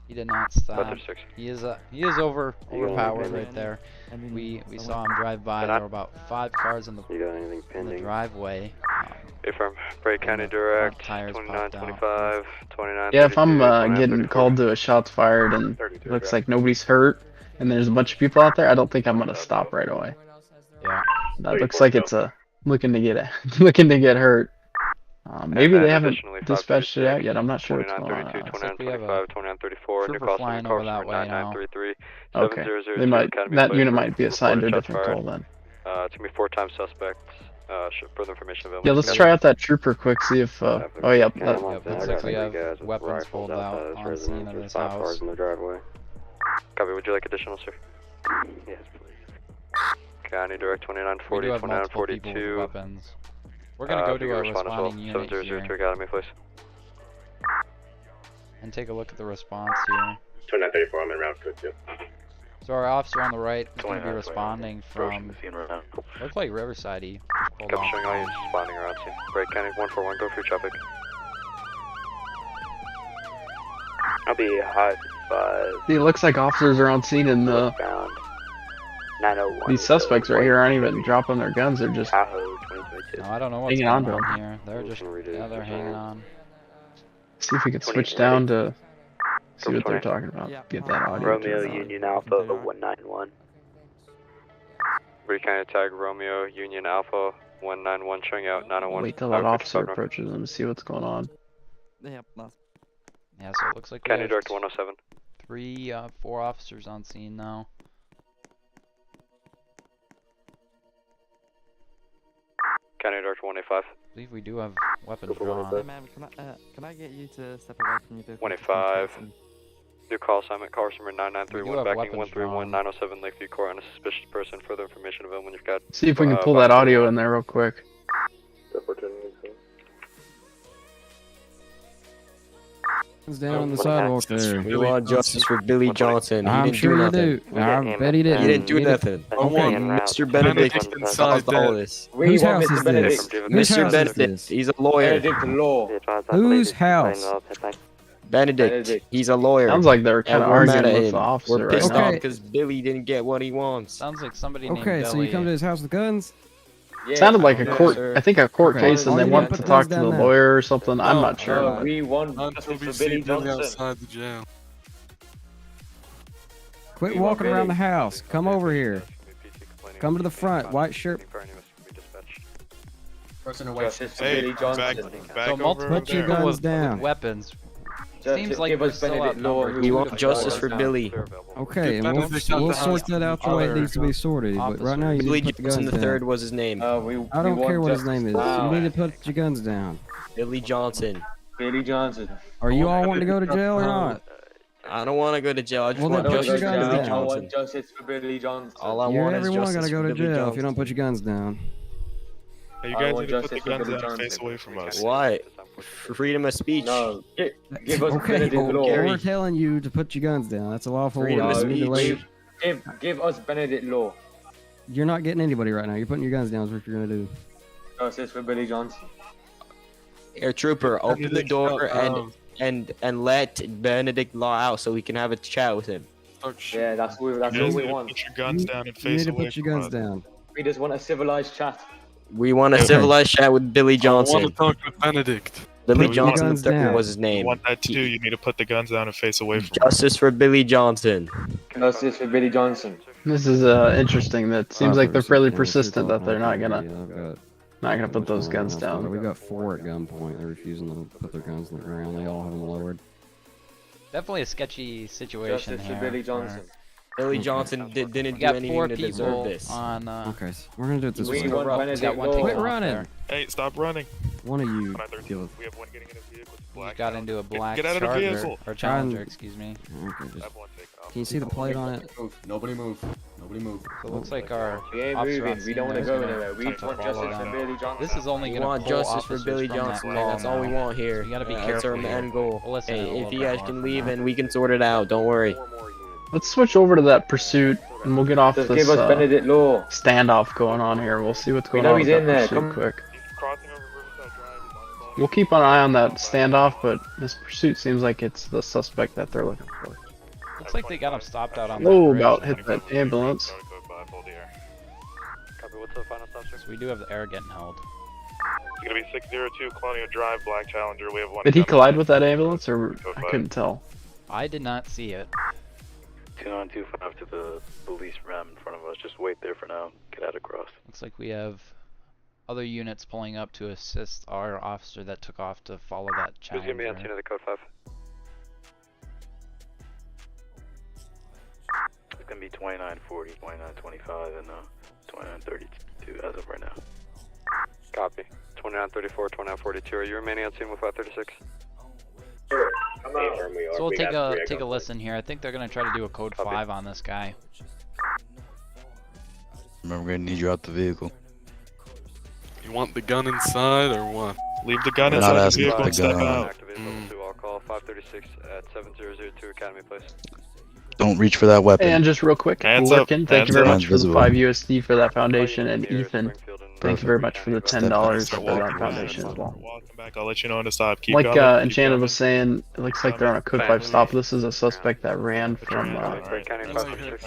[SPEAKER 2] He did not stop. He is overpowered right there. We saw him drive by. There were about 5 cars in the driveway.
[SPEAKER 4] Affirm. Break County Direct. 2925. 29.
[SPEAKER 3] Yeah, if I'm getting called to a shots fired and it looks like nobody's hurt and there's a bunch of people out there, I don't think I'm gonna stop right away.
[SPEAKER 2] Yeah.
[SPEAKER 3] That looks like it's looking to get hurt. Maybe they haven't dispatched it out yet. I'm not sure what's going on.
[SPEAKER 4] 2925, 2934. New
[SPEAKER 2] Trooper
[SPEAKER 4] call
[SPEAKER 2] flying
[SPEAKER 4] center
[SPEAKER 2] over that way now.
[SPEAKER 4] 9933.
[SPEAKER 3] Okay. They might. That unit might be assigned to a different call then.
[SPEAKER 4] It's gonna be 4 times suspects. Further information available.
[SPEAKER 3] Yeah, let's try out that trooper quick. See if. Oh yeah.
[SPEAKER 2] Looks like we have weapons pulled out on scene of this house.
[SPEAKER 4] In the driveway. Copy. Would you like additional, sir? Yes, please. County Direct 2940, 2942.
[SPEAKER 2] Weapons. We're gonna go to our responding unit
[SPEAKER 4] 7002 Academy, please.
[SPEAKER 2] And take a look at the response here.
[SPEAKER 10] 2934, I'm in route code 2.
[SPEAKER 2] So our officer on the right is going to be responding from, looks like Riverside. He just pulled
[SPEAKER 4] Copy, showing all units responding around scene. Break County 141, go through traffic.
[SPEAKER 10] I'll be hot 5.
[SPEAKER 3] See, it looks like officers are on scene and these suspects right here aren't even dropping their guns. They're just
[SPEAKER 2] no, I don't know what's going on here. They're just, they're hanging on.
[SPEAKER 3] See if we can switch down to see what they're talking about. Get that audio.
[SPEAKER 10] Romeo Union Alpha 191.
[SPEAKER 4] Break County tag Romeo Union Alpha 191 showing out 901.
[SPEAKER 3] Wait till that officer approaches them to see what's going on.
[SPEAKER 2] Yeah, so it looks like
[SPEAKER 4] County Direct 107.
[SPEAKER 2] 4 officers on scene now.
[SPEAKER 4] County Direct 185.
[SPEAKER 2] I believe we do have weapons drawn.
[SPEAKER 12] Hey man, can I get you to step away from your vehicle?
[SPEAKER 4] 185. New call assignment. Call number 9931 backing 131 907 Lakeview Court on a suspicious person. Further information available when you've got.
[SPEAKER 3] See if we can pull that audio in there real quick.
[SPEAKER 14] Down on the sidewalk there.
[SPEAKER 15] We want justice for Billy Johnson.
[SPEAKER 14] I'm sure you do. I bet he didn't.
[SPEAKER 15] He didn't do nothing.
[SPEAKER 14] Okay.
[SPEAKER 15] Mr. Benedict caused all this.
[SPEAKER 14] Whose house is this?
[SPEAKER 15] Mr. Benedict, he's a lawyer.
[SPEAKER 14] Whose house?
[SPEAKER 15] Benedict, he's a lawyer.
[SPEAKER 3] Sounds like they're kind of arguing with the officer
[SPEAKER 15] We're pissed
[SPEAKER 3] right now.
[SPEAKER 15] off because Billy didn't get what he wants.
[SPEAKER 2] Sounds like somebody named
[SPEAKER 14] Okay, so you come to his house with guns?
[SPEAKER 3] Sounded like a court. I think a court case, and they want to talk to the lawyer or something. I'm not sure.
[SPEAKER 16] We want justice for Billy Johnson.
[SPEAKER 17] Outside the jail.
[SPEAKER 14] Quit walking around the house. Come over here. Come to the front. White shirt.
[SPEAKER 16] Person in white shirt for Billy Johnson.
[SPEAKER 2] So multiple
[SPEAKER 14] Put your
[SPEAKER 2] people
[SPEAKER 14] guns
[SPEAKER 2] with
[SPEAKER 14] down.
[SPEAKER 2] weapons. Seems like
[SPEAKER 16] give
[SPEAKER 2] we're
[SPEAKER 16] us
[SPEAKER 2] still
[SPEAKER 16] Benedict law.
[SPEAKER 2] outnumbered.
[SPEAKER 15] We want justice for Billy.
[SPEAKER 14] Okay, and we'll sort that out the way it needs to be sorted. But right now you
[SPEAKER 15] Billy
[SPEAKER 14] need to put the
[SPEAKER 15] Johnson
[SPEAKER 14] guns
[SPEAKER 15] III
[SPEAKER 14] down.
[SPEAKER 15] was his name.
[SPEAKER 14] I don't care what his name is. You need to put your guns down.
[SPEAKER 15] Billy Johnson.
[SPEAKER 16] Billy Johnson.
[SPEAKER 14] Are you all wanting to go to jail or not?
[SPEAKER 15] I don't want to go to jail. I just
[SPEAKER 14] Well,
[SPEAKER 15] want
[SPEAKER 14] then put
[SPEAKER 15] justice
[SPEAKER 14] your
[SPEAKER 15] for
[SPEAKER 14] guns
[SPEAKER 15] Billy
[SPEAKER 14] down.
[SPEAKER 16] I want
[SPEAKER 15] Johnson.
[SPEAKER 16] justice for Billy Johnson.
[SPEAKER 15] All I
[SPEAKER 14] You're
[SPEAKER 15] want is
[SPEAKER 14] everyone
[SPEAKER 15] justice
[SPEAKER 14] gotta go
[SPEAKER 15] for
[SPEAKER 14] to
[SPEAKER 15] Billy
[SPEAKER 14] jail if you
[SPEAKER 15] Johnson.
[SPEAKER 14] don't put your guns down.
[SPEAKER 17] Hey, you
[SPEAKER 16] I
[SPEAKER 17] guys
[SPEAKER 16] want
[SPEAKER 17] need to put the
[SPEAKER 16] justice for
[SPEAKER 17] guns
[SPEAKER 16] Billy
[SPEAKER 17] down and face
[SPEAKER 16] Johnson.
[SPEAKER 17] away from us.
[SPEAKER 15] Why? Freedom of speech.
[SPEAKER 16] No, give us
[SPEAKER 14] Okay,
[SPEAKER 16] Benedict law.
[SPEAKER 14] we're telling you to put your guns down. That's a lawful
[SPEAKER 15] Freedom
[SPEAKER 14] order.
[SPEAKER 15] of
[SPEAKER 14] You need to
[SPEAKER 15] speech.
[SPEAKER 16] Give us Benedict Law.
[SPEAKER 14] You're not getting anybody right now. You're putting your guns down. Is what you're gonna do.
[SPEAKER 16] Justice for Billy Johnson.
[SPEAKER 15] Air Trooper, open the door and let Benedict Law out so we can have a chat with him.
[SPEAKER 16] Yeah, that's what we want.
[SPEAKER 17] Put your guns down and
[SPEAKER 14] You
[SPEAKER 17] face
[SPEAKER 14] need to
[SPEAKER 17] away
[SPEAKER 14] put your
[SPEAKER 17] from
[SPEAKER 14] guns
[SPEAKER 17] us.
[SPEAKER 14] down.
[SPEAKER 16] We just want a civilized chat.
[SPEAKER 15] We want a civilized chat with Billy
[SPEAKER 17] I
[SPEAKER 15] Johnson.
[SPEAKER 17] want to talk with Benedict.
[SPEAKER 15] Billy
[SPEAKER 14] Put your
[SPEAKER 15] Johnson
[SPEAKER 14] guns
[SPEAKER 15] III
[SPEAKER 14] down.
[SPEAKER 15] was his
[SPEAKER 17] You
[SPEAKER 15] name.
[SPEAKER 17] want that to do, you need to put the guns down and face away from us.
[SPEAKER 15] Justice for Billy Johnson.
[SPEAKER 16] Justice for Billy Johnson.
[SPEAKER 3] This is interesting. That seems like they're fairly persistent that they're not gonna put those guns down.
[SPEAKER 14] We got 4 at gunpoint. They're refusing to put their guns on the ground. They all have them lowered.
[SPEAKER 2] Definitely a sketchy situation
[SPEAKER 16] Justice for
[SPEAKER 2] here.
[SPEAKER 16] Billy Johnson.
[SPEAKER 15] Billy Johnson didn't
[SPEAKER 2] We
[SPEAKER 15] do
[SPEAKER 2] got 4
[SPEAKER 15] anything to deserve
[SPEAKER 2] people
[SPEAKER 15] this.
[SPEAKER 2] on.
[SPEAKER 14] Okay, so we're gonna do it this
[SPEAKER 16] We
[SPEAKER 14] way.
[SPEAKER 16] want
[SPEAKER 2] Got
[SPEAKER 16] Benedict
[SPEAKER 2] one
[SPEAKER 16] Law.
[SPEAKER 2] taken
[SPEAKER 14] Quit
[SPEAKER 2] off
[SPEAKER 14] running.
[SPEAKER 2] there.
[SPEAKER 17] Hey, stop running.
[SPEAKER 14] One of you
[SPEAKER 17] When I
[SPEAKER 14] deal with.
[SPEAKER 17] we have one getting in his vehicle. It's
[SPEAKER 2] He
[SPEAKER 17] black.
[SPEAKER 2] got into a black
[SPEAKER 17] Get out of the
[SPEAKER 2] Charger
[SPEAKER 17] vehicle.
[SPEAKER 2] or Challenger, excuse me.
[SPEAKER 14] Okay, just,
[SPEAKER 17] Have one take off.
[SPEAKER 14] can you see the plate on it?
[SPEAKER 18] Nobody move. Nobody move.
[SPEAKER 2] So it looks like our
[SPEAKER 16] We ain't
[SPEAKER 2] officer on
[SPEAKER 16] moving. We
[SPEAKER 2] scene
[SPEAKER 16] don't want to
[SPEAKER 2] there
[SPEAKER 16] go
[SPEAKER 2] is gonna
[SPEAKER 16] anywhere. We
[SPEAKER 2] attempt to
[SPEAKER 16] want
[SPEAKER 2] follow
[SPEAKER 16] justice for
[SPEAKER 2] them.
[SPEAKER 16] Billy Johnson.
[SPEAKER 2] This is only
[SPEAKER 15] We
[SPEAKER 2] gonna
[SPEAKER 15] want
[SPEAKER 2] pull
[SPEAKER 15] justice for
[SPEAKER 2] officers
[SPEAKER 15] Billy
[SPEAKER 2] from that
[SPEAKER 15] Johnson, man.
[SPEAKER 2] call
[SPEAKER 15] That's all we
[SPEAKER 2] now.
[SPEAKER 15] want here.
[SPEAKER 2] You gotta be
[SPEAKER 15] That's
[SPEAKER 2] careful
[SPEAKER 15] our
[SPEAKER 2] here.
[SPEAKER 15] end goal.
[SPEAKER 2] We'll listen
[SPEAKER 15] Hey,
[SPEAKER 2] to it a
[SPEAKER 15] if
[SPEAKER 2] little
[SPEAKER 15] you
[SPEAKER 2] bit
[SPEAKER 15] guys
[SPEAKER 2] more
[SPEAKER 15] can
[SPEAKER 2] from
[SPEAKER 15] leave
[SPEAKER 2] that.
[SPEAKER 15] and we can sort it out, don't worry.
[SPEAKER 3] Let's switch over to that pursuit, and we'll get off
[SPEAKER 16] Just
[SPEAKER 3] this
[SPEAKER 16] give us Benedict Law.
[SPEAKER 3] standoff going on here. We'll see what's
[SPEAKER 16] We
[SPEAKER 3] going
[SPEAKER 16] know
[SPEAKER 3] on
[SPEAKER 16] he's
[SPEAKER 3] with
[SPEAKER 16] in
[SPEAKER 3] that
[SPEAKER 16] there.
[SPEAKER 3] pursuit
[SPEAKER 16] Come.
[SPEAKER 3] quick.
[SPEAKER 17] Crossing over Riverside Drive.
[SPEAKER 3] We'll keep an eye on that standoff, but this pursuit seems like it's the suspect that they're looking for.
[SPEAKER 2] Looks like they got him stopped out on
[SPEAKER 3] Whoa,
[SPEAKER 2] the bridge.
[SPEAKER 3] about hit that ambulance.
[SPEAKER 4] Copy, what's the final stop, sir?
[SPEAKER 2] So we do have the air getting held.
[SPEAKER 17] It's gonna be 602 Colonial Drive, Black Challenger. We have one.
[SPEAKER 3] Did he
[SPEAKER 17] coming.
[SPEAKER 3] collide with that ambulance, or I couldn't tell?
[SPEAKER 2] I did not see it.
[SPEAKER 9] 2925 to the police ram in front of us. Just wait there for now. Get out across.
[SPEAKER 2] Looks like we have other units pulling up to assist our officer that took off to follow that
[SPEAKER 4] Who's gonna be on scene
[SPEAKER 2] Challenger.
[SPEAKER 4] of the code 5?
[SPEAKER 9] It's gonna be 2940, 2925, and 2932 as of right now.
[SPEAKER 4] Copy. 2934, 2942. Are you remaining on scene with 536?
[SPEAKER 10] Sure.
[SPEAKER 2] So we'll take a listen here. I think they're gonna try to do a code 5 on this guy.
[SPEAKER 5] Remember, we're gonna need you out the vehicle.
[SPEAKER 17] You want the gun inside or what? Leave the gun
[SPEAKER 5] We're
[SPEAKER 17] inside
[SPEAKER 5] not
[SPEAKER 17] the
[SPEAKER 5] asking
[SPEAKER 17] vehicle
[SPEAKER 5] for
[SPEAKER 17] and
[SPEAKER 5] the
[SPEAKER 17] step
[SPEAKER 5] gun.
[SPEAKER 17] out.
[SPEAKER 4] Activated level 2, I'll call 536 at 7002 Academy Place.
[SPEAKER 5] Don't reach for that weapon.
[SPEAKER 3] And just real quick,
[SPEAKER 17] Hands up,
[SPEAKER 3] Lurkin, thank
[SPEAKER 17] hands
[SPEAKER 3] you very
[SPEAKER 17] up.
[SPEAKER 3] much for the
[SPEAKER 5] Invisible.
[SPEAKER 3] 5 USD for that foundation, and
[SPEAKER 4] Near
[SPEAKER 3] Ethan,
[SPEAKER 4] Springfield and
[SPEAKER 3] thank you very much for the $10 for that
[SPEAKER 17] Walking
[SPEAKER 3] foundation
[SPEAKER 17] back.
[SPEAKER 3] as well.
[SPEAKER 17] Walking back. I'll let you know when to stop. Keep
[SPEAKER 3] Like
[SPEAKER 17] coming. Keep
[SPEAKER 3] Enchanted
[SPEAKER 17] coming.
[SPEAKER 3] was saying, it looks like they're on a code 5 stop. This is a suspect that ran from,
[SPEAKER 4] County 536.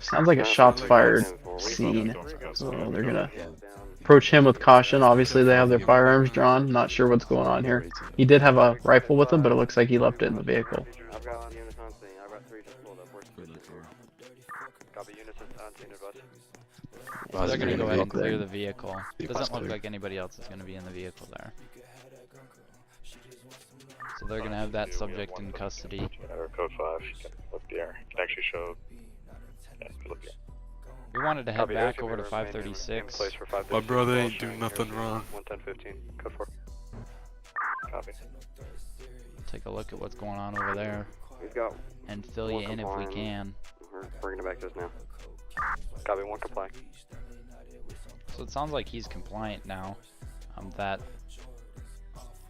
[SPEAKER 3] sounds like a shots fired scene. So they're gonna approach him with caution. Obviously they have their firearms drawn. Not sure what's going on here. He did have a rifle with him, but it looks like he left it in the vehicle.
[SPEAKER 4] I've got on units on scene. I've got 3 just pulled up. Where's Copy, units on scene advice.
[SPEAKER 2] They're gonna go ahead and
[SPEAKER 3] there.
[SPEAKER 2] clear the vehicle.
[SPEAKER 5] Be
[SPEAKER 2] Doesn't look
[SPEAKER 5] positive.
[SPEAKER 2] like anybody else is gonna be in the vehicle there. So they're gonna have that subject in custody.
[SPEAKER 17] Or code 5. You can look there. You can actually show. Yeah, you can look there.
[SPEAKER 2] We wanted to head
[SPEAKER 4] Copy,
[SPEAKER 2] back
[SPEAKER 4] there's
[SPEAKER 2] over to
[SPEAKER 4] gonna be remaining in
[SPEAKER 2] 536.
[SPEAKER 4] place for
[SPEAKER 17] My
[SPEAKER 4] 536.
[SPEAKER 17] brother
[SPEAKER 4] Ball
[SPEAKER 17] ain't doing
[SPEAKER 4] showing
[SPEAKER 17] nothing
[SPEAKER 4] here,
[SPEAKER 17] wrong.
[SPEAKER 4] 11015. Code 4. Copy.
[SPEAKER 2] Take a look at what's going on over there
[SPEAKER 4] We've got
[SPEAKER 2] and fill you in if we can.
[SPEAKER 4] We're bringing it back to us now. Copy, 1 comply.
[SPEAKER 2] So it sounds like he's compliant now. That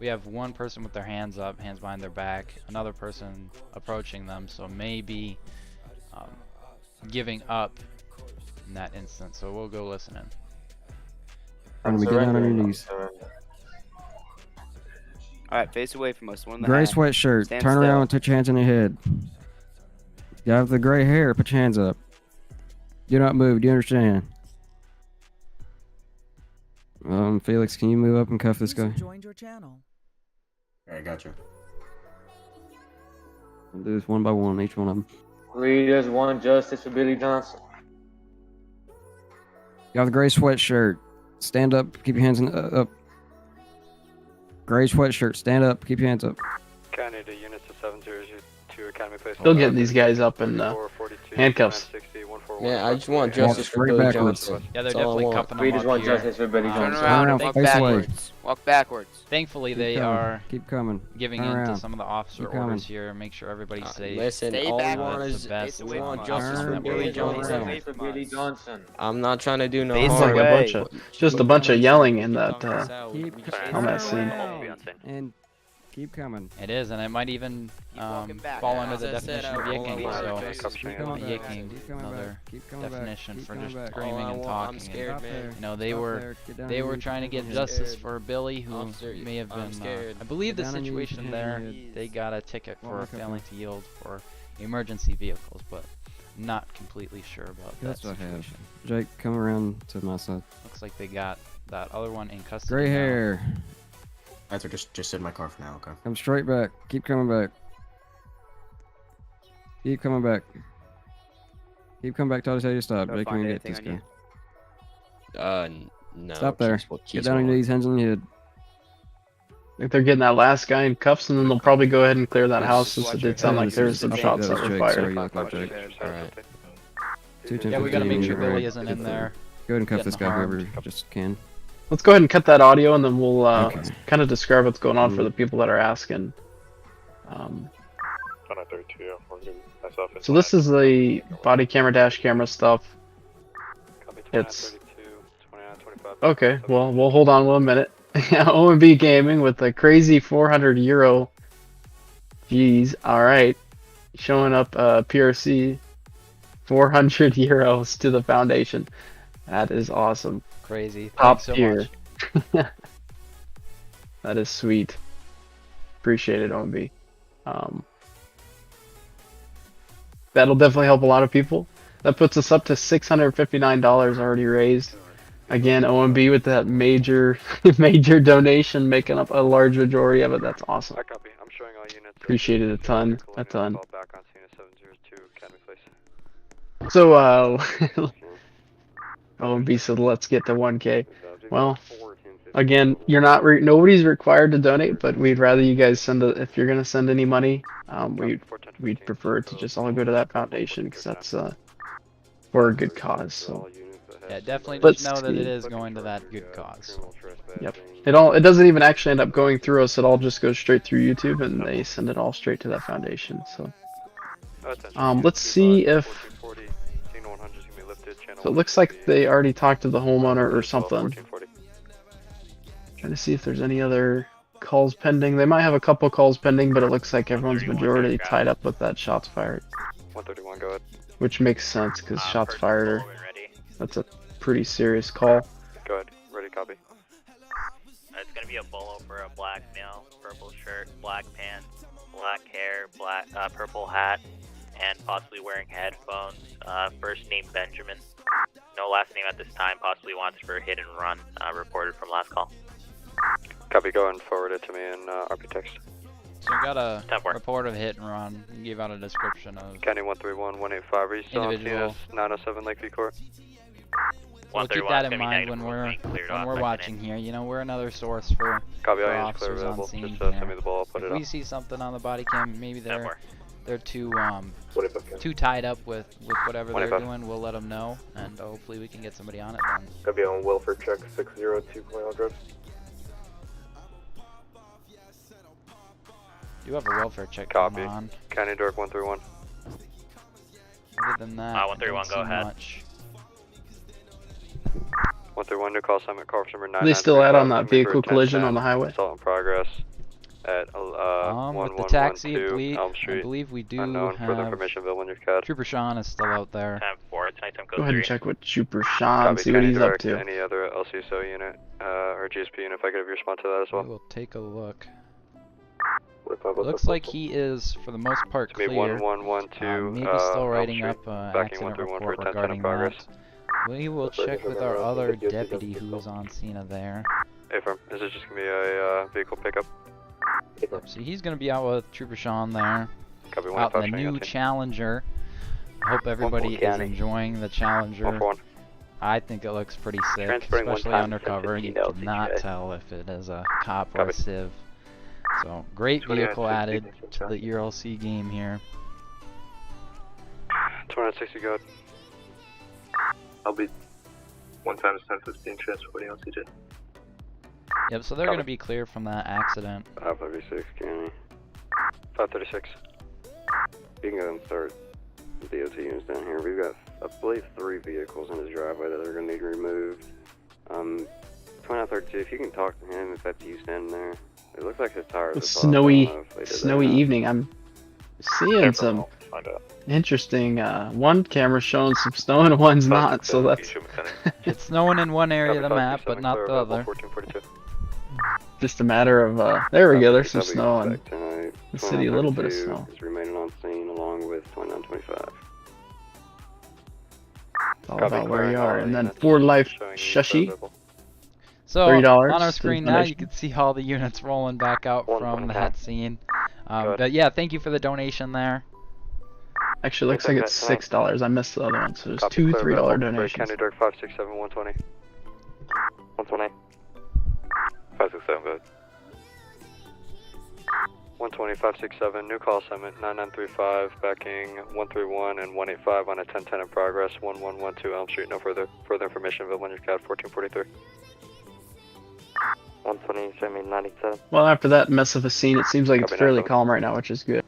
[SPEAKER 2] we have one person with their hands up, hands behind their back, another person approaching them, so maybe giving up in that instance. So we'll go listen in.
[SPEAKER 14] And we get down on your knees.
[SPEAKER 19] Alright, face away from us. One in the
[SPEAKER 14] Gray
[SPEAKER 19] high.
[SPEAKER 14] sweatshirt.
[SPEAKER 19] Stand
[SPEAKER 14] Turn
[SPEAKER 19] still.
[SPEAKER 14] around and touch your hands on your head. You have the gray hair. Put your hands up. Do not move. Do you understand? Felix, can you move up and cuff this guy?
[SPEAKER 8] Joined your channel.
[SPEAKER 18] Alright, gotcha.
[SPEAKER 14] We'll do this one by one, each one of them.
[SPEAKER 16] We just want justice for Billy Johnson.
[SPEAKER 14] You have the gray sweatshirt. Stand up. Keep your hands up. Gray sweatshirt. Stand up. Keep your hands up.
[SPEAKER 4] County to units of 7002 Academy Place.
[SPEAKER 3] Still getting these guys up in handcuffs.
[SPEAKER 15] Yeah, I just want
[SPEAKER 14] Walk
[SPEAKER 15] justice for
[SPEAKER 14] straight
[SPEAKER 15] Billy
[SPEAKER 14] backwards.
[SPEAKER 15] Johnson.
[SPEAKER 2] Yeah, they're
[SPEAKER 15] That's all I
[SPEAKER 2] definitely
[SPEAKER 15] want.
[SPEAKER 2] cuffing
[SPEAKER 16] We
[SPEAKER 2] them
[SPEAKER 16] just
[SPEAKER 2] up
[SPEAKER 16] want
[SPEAKER 2] here.
[SPEAKER 16] justice for Billy
[SPEAKER 19] Turn
[SPEAKER 16] Johnson.
[SPEAKER 19] around and
[SPEAKER 14] around,
[SPEAKER 19] walk
[SPEAKER 14] face away.
[SPEAKER 19] backwards. Walk backwards.
[SPEAKER 2] Thankfully,
[SPEAKER 14] Keep
[SPEAKER 2] they
[SPEAKER 14] coming.
[SPEAKER 2] are
[SPEAKER 14] Keep coming.
[SPEAKER 2] giving
[SPEAKER 14] Turn
[SPEAKER 2] in to
[SPEAKER 14] around.
[SPEAKER 2] some of the officer
[SPEAKER 14] Keep coming.
[SPEAKER 2] orders here. Make sure everybody's safe.
[SPEAKER 15] Listen,
[SPEAKER 19] Stay
[SPEAKER 15] all I
[SPEAKER 19] back.
[SPEAKER 15] want
[SPEAKER 2] That's
[SPEAKER 15] is
[SPEAKER 2] the best.
[SPEAKER 15] we want
[SPEAKER 2] Turn
[SPEAKER 15] justice for
[SPEAKER 14] around.
[SPEAKER 15] Billy Johnson.
[SPEAKER 16] Justice for Billy Johnson.
[SPEAKER 15] I'm not trying to do no
[SPEAKER 19] Face
[SPEAKER 3] Sounds like
[SPEAKER 15] harm.
[SPEAKER 3] a
[SPEAKER 19] away.
[SPEAKER 3] bunch of, just a bunch of yelling in that
[SPEAKER 14] Keep
[SPEAKER 3] on that scene.
[SPEAKER 14] and Keep coming.
[SPEAKER 2] It is, and it might even
[SPEAKER 19] back.
[SPEAKER 2] fall under
[SPEAKER 19] As
[SPEAKER 2] the
[SPEAKER 19] I said,
[SPEAKER 2] definition of
[SPEAKER 19] I won't
[SPEAKER 2] yicking.
[SPEAKER 19] lie.
[SPEAKER 2] So
[SPEAKER 19] Keep coming back.
[SPEAKER 2] yicking,
[SPEAKER 14] Keep coming
[SPEAKER 2] another
[SPEAKER 14] back. Keep coming back.
[SPEAKER 2] definition
[SPEAKER 14] Keep
[SPEAKER 2] for
[SPEAKER 14] coming
[SPEAKER 2] just
[SPEAKER 14] back.
[SPEAKER 2] screaming and talking.
[SPEAKER 19] I'm scared,
[SPEAKER 2] and,
[SPEAKER 19] man.
[SPEAKER 2] you know, they
[SPEAKER 14] Stop
[SPEAKER 2] were
[SPEAKER 14] there. Get down
[SPEAKER 2] they
[SPEAKER 14] on
[SPEAKER 2] were
[SPEAKER 14] your
[SPEAKER 2] trying to get
[SPEAKER 14] hands.
[SPEAKER 2] justice
[SPEAKER 19] scared.
[SPEAKER 2] for Billy, who
[SPEAKER 19] Officer,
[SPEAKER 2] may have
[SPEAKER 19] I'm
[SPEAKER 2] been.
[SPEAKER 19] scared.
[SPEAKER 2] I believe the
[SPEAKER 14] Get down on your
[SPEAKER 2] situation
[SPEAKER 14] hands.
[SPEAKER 2] there, they got a ticket for
[SPEAKER 14] Walk up
[SPEAKER 2] failing
[SPEAKER 14] there.
[SPEAKER 2] to yield for emergency vehicles, but not completely sure about that
[SPEAKER 14] That's what I have.
[SPEAKER 2] situation.
[SPEAKER 14] Jake, come around to my side.
[SPEAKER 2] Looks like they got that other one in custody.
[SPEAKER 14] Gray
[SPEAKER 2] now.
[SPEAKER 14] hair.
[SPEAKER 18] That's just in my car for now. Okay.
[SPEAKER 14] Come straight back. Keep coming back. Keep coming back. Keep coming back till I tell you to stop.
[SPEAKER 19] Do I
[SPEAKER 14] Jake,
[SPEAKER 19] find
[SPEAKER 14] come and get
[SPEAKER 19] anything
[SPEAKER 14] this
[SPEAKER 19] on
[SPEAKER 14] guy.
[SPEAKER 15] No.
[SPEAKER 14] Stop there.
[SPEAKER 15] Keys
[SPEAKER 14] Get down on your knees, hands on your head.
[SPEAKER 3] I think they're getting that last guy in cuffs, and then they'll probably go ahead and clear that
[SPEAKER 14] Just
[SPEAKER 3] house since it did sound like there was some shots that were
[SPEAKER 14] Jake,
[SPEAKER 3] fired.
[SPEAKER 14] sorry, you look like Jake.
[SPEAKER 15] Alright.
[SPEAKER 2] Yeah, we gotta make sure
[SPEAKER 14] 210-15,
[SPEAKER 2] Billy
[SPEAKER 14] you're
[SPEAKER 2] isn't
[SPEAKER 14] right.
[SPEAKER 2] in there.
[SPEAKER 14] Go ahead and cuff this
[SPEAKER 2] getting
[SPEAKER 14] guy,
[SPEAKER 2] harmed.
[SPEAKER 14] whoever just can.
[SPEAKER 3] Let's go ahead and cut that audio, and then we'll
[SPEAKER 14] Okay.
[SPEAKER 3] kind of describe what's going on for the people that are asking.
[SPEAKER 17] 32, we're getting myself in
[SPEAKER 3] So this is the body camera, dash camera stuff. It's okay. Well, we'll hold on 1 minute. OMB Gaming with a crazy 400 euro. Jeez. All right, showing up PRC 400 euros to the foundation. That is awesome.
[SPEAKER 2] Crazy.
[SPEAKER 3] Top
[SPEAKER 2] Thanks so
[SPEAKER 3] tier.
[SPEAKER 2] much.
[SPEAKER 3] That is sweet. Appreciate it, OMB. That'll definitely help a lot of people. That puts us up to $659 already raised. Again, OMB with that major donation making up a large majority of it. That's awesome.
[SPEAKER 4] I copy. I'm showing all units.
[SPEAKER 3] Appreciate it a ton. A ton.
[SPEAKER 4] Call back on scene at 702 Academy Place.
[SPEAKER 3] So, OMB said let's get to 1K. Well, again, you're not nobody's required to donate, but we'd rather you guys send if you're gonna send any money, we'd prefer it to just all go to that foundation because that's for a good cause. So
[SPEAKER 2] Yeah, definitely
[SPEAKER 3] Let's
[SPEAKER 2] just know that
[SPEAKER 3] see.
[SPEAKER 2] it is going to that good cause.
[SPEAKER 3] Yep. It doesn't even actually end up going through us. It all just goes straight through YouTube, and they send it all straight to that foundation. So let's see if. So it looks like they already talked to the homeowner or something. Trying to see if there's any other calls pending. They might have a couple calls pending, but it looks like everyone's majority tied up with that shots fired.
[SPEAKER 4] 131, go ahead.
[SPEAKER 3] Which makes sense because shots fired that's a pretty serious call.
[SPEAKER 4] Go ahead. Ready, copy.
[SPEAKER 9] It's gonna be a bolo for a black male, purple shirt, black pants, black hair, purple hat, and possibly wearing headphones. First name Benjamin. No last name at this time. Possibly wants for hit and run. Reported from last call.
[SPEAKER 4] Copy. Go ahead and forward it to me in RP text.
[SPEAKER 2] So we got a report of hit and run. We gave out a description of
[SPEAKER 4] County 131 185. Are you still on
[SPEAKER 2] individual.
[SPEAKER 4] CS 907 Lakeview Court?
[SPEAKER 2] We'll keep that in mind when we're watching here. You know, we're another source for
[SPEAKER 4] Copy. All units clear
[SPEAKER 2] officers on
[SPEAKER 4] available.
[SPEAKER 2] scene
[SPEAKER 4] Just
[SPEAKER 2] here.
[SPEAKER 4] send me the ball. I'll put
[SPEAKER 2] If
[SPEAKER 4] it
[SPEAKER 2] we
[SPEAKER 4] up.
[SPEAKER 2] see something on the body cam, maybe they're too tied up with whatever they're
[SPEAKER 4] 25.
[SPEAKER 2] doing, we'll let them know, and hopefully we can get somebody on it then.
[SPEAKER 10] Gonna be on Wilford check 602 Colonial Drive.
[SPEAKER 2] You have a welfare check
[SPEAKER 4] Copy.
[SPEAKER 2] going on.
[SPEAKER 4] County Dork 131.
[SPEAKER 2] Other than that,
[SPEAKER 9] 131,
[SPEAKER 2] I don't
[SPEAKER 9] go
[SPEAKER 2] see
[SPEAKER 9] ahead.
[SPEAKER 2] Much.
[SPEAKER 4] 131, new call assignment, call for number 9.
[SPEAKER 3] Are they still out on that vehicle collision on the highway?
[SPEAKER 4] Assault in progress at
[SPEAKER 2] With the taxi, I
[SPEAKER 4] 1112 Elm Street.
[SPEAKER 2] believe we do
[SPEAKER 4] Unknown. Further
[SPEAKER 2] have
[SPEAKER 4] information available in your CAD.
[SPEAKER 2] Trooper Sean is still out there.
[SPEAKER 9] Time 4, tonight's time
[SPEAKER 3] Go
[SPEAKER 9] code
[SPEAKER 3] ahead
[SPEAKER 9] 3.
[SPEAKER 3] and check with Trooper Sean,
[SPEAKER 4] Copy.
[SPEAKER 3] see what
[SPEAKER 4] County
[SPEAKER 3] he's up
[SPEAKER 4] Direct,
[SPEAKER 3] to.
[SPEAKER 4] Any other LCSO unit or GSP unit, if I could have your response to that as well.
[SPEAKER 2] We will take a look. Looks like he is, for the most part,
[SPEAKER 4] It's me,
[SPEAKER 2] clear.
[SPEAKER 4] 1112,
[SPEAKER 2] Maybe still
[SPEAKER 4] Elm
[SPEAKER 2] writing
[SPEAKER 4] Street.
[SPEAKER 2] up an
[SPEAKER 4] Backing
[SPEAKER 2] accident
[SPEAKER 4] 131 for
[SPEAKER 2] report
[SPEAKER 4] 1010 in
[SPEAKER 2] regarding
[SPEAKER 4] progress.
[SPEAKER 2] that. We will check with our other deputy who was on scene of there.
[SPEAKER 4] Hey, firm. Is it just going to be a vehicle pickup?
[SPEAKER 2] So he's going to be out with Trooper Sean there.
[SPEAKER 4] Copy.
[SPEAKER 2] Out in the
[SPEAKER 4] 185
[SPEAKER 2] new
[SPEAKER 4] showing on scene.
[SPEAKER 2] Challenger. I hope everybody is
[SPEAKER 4] County.
[SPEAKER 2] enjoying the Challenger.
[SPEAKER 4] 141.
[SPEAKER 2] I think it looks pretty sick,
[SPEAKER 4] Transferring
[SPEAKER 2] especially
[SPEAKER 4] 1 time,
[SPEAKER 2] undercover. You
[SPEAKER 4] 15
[SPEAKER 2] cannot
[SPEAKER 4] LCJ.
[SPEAKER 2] tell if it is a cop or a
[SPEAKER 4] Copy.
[SPEAKER 2] civ. So, great
[SPEAKER 4] 29,
[SPEAKER 2] vehicle
[SPEAKER 4] 60,
[SPEAKER 2] added to the ERLC game here.
[SPEAKER 4] 2960, go ahead.
[SPEAKER 17] I'll be 1 times 1015 transporting LCJ.
[SPEAKER 2] Yep, so they're going to be clear from that accident.
[SPEAKER 4] 556, County. 536. You can go and start DOT units down here. We've got, I believe, 3 vehicles in his driveway that are going to need removed. 2932, if you can talk to him, if that's you standing there, It looks like his tires.
[SPEAKER 3] A snowy evening. I'm seeing some interesting. One camera showing some snow and one's not, so that's
[SPEAKER 2] It's snowing in one area of the map, but not the other.
[SPEAKER 3] just a matter of. There we go. There's some snow in the city. A little bit of snow.
[SPEAKER 4] Is remaining on scene along with 2925.
[SPEAKER 3] It's all about where you are. And then for life, Shushi.
[SPEAKER 2] So
[SPEAKER 3] $3
[SPEAKER 2] on our screen now, you can see all the units rolling back out from that scene. But yeah, thank you for the donation there.
[SPEAKER 3] Actually, looks like it's $6. I missed the other one, so there's two $3 donations.
[SPEAKER 4] County Dark 567 120. 120. 567, go ahead. 120, 567, new call assignment 9935, backing 131 and 185 on a 1010 in progress, 1112 Elm Street. No further information. Village Cat 1443. 120, show me 97.
[SPEAKER 3] Well, after that mess of a scene, it seems like it's fairly calm right now, which is good.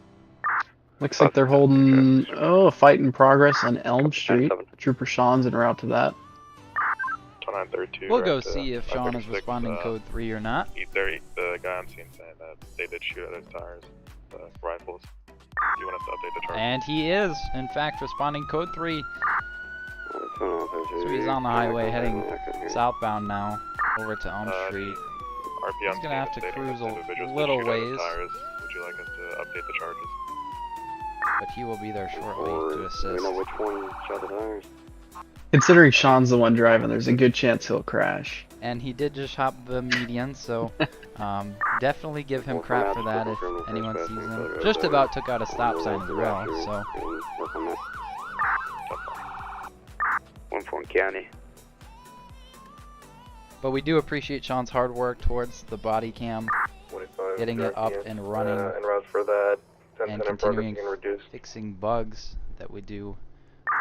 [SPEAKER 3] Looks like they're holding, a fight in progress on Elm Street. Trooper Sean's en route to that.
[SPEAKER 2] We'll go see if Sean is responding code 3 or not.
[SPEAKER 17] The guy I'm seeing saying that they did shoot at his tires, rifles. Do you want us to update the chart?
[SPEAKER 2] And he is, in fact, responding code 3. So he's on the highway heading southbound now, over to Elm Street. He's gonna have to cruise a little ways.
[SPEAKER 17] Would you like us to update the charges?
[SPEAKER 2] But he will be there shortly to assist.
[SPEAKER 4] We know which one shot the tires.
[SPEAKER 3] Considering Sean's the one driving, there's a good chance he'll crash.
[SPEAKER 2] And he did just hop the median, so definitely give him crap for that if anyone sees him. Just about took out a stop sign as well, so.
[SPEAKER 4] 14 County.
[SPEAKER 2] But we do appreciate Sean's hard work towards the body cam, getting it up and running, and continuing fixing bugs that we do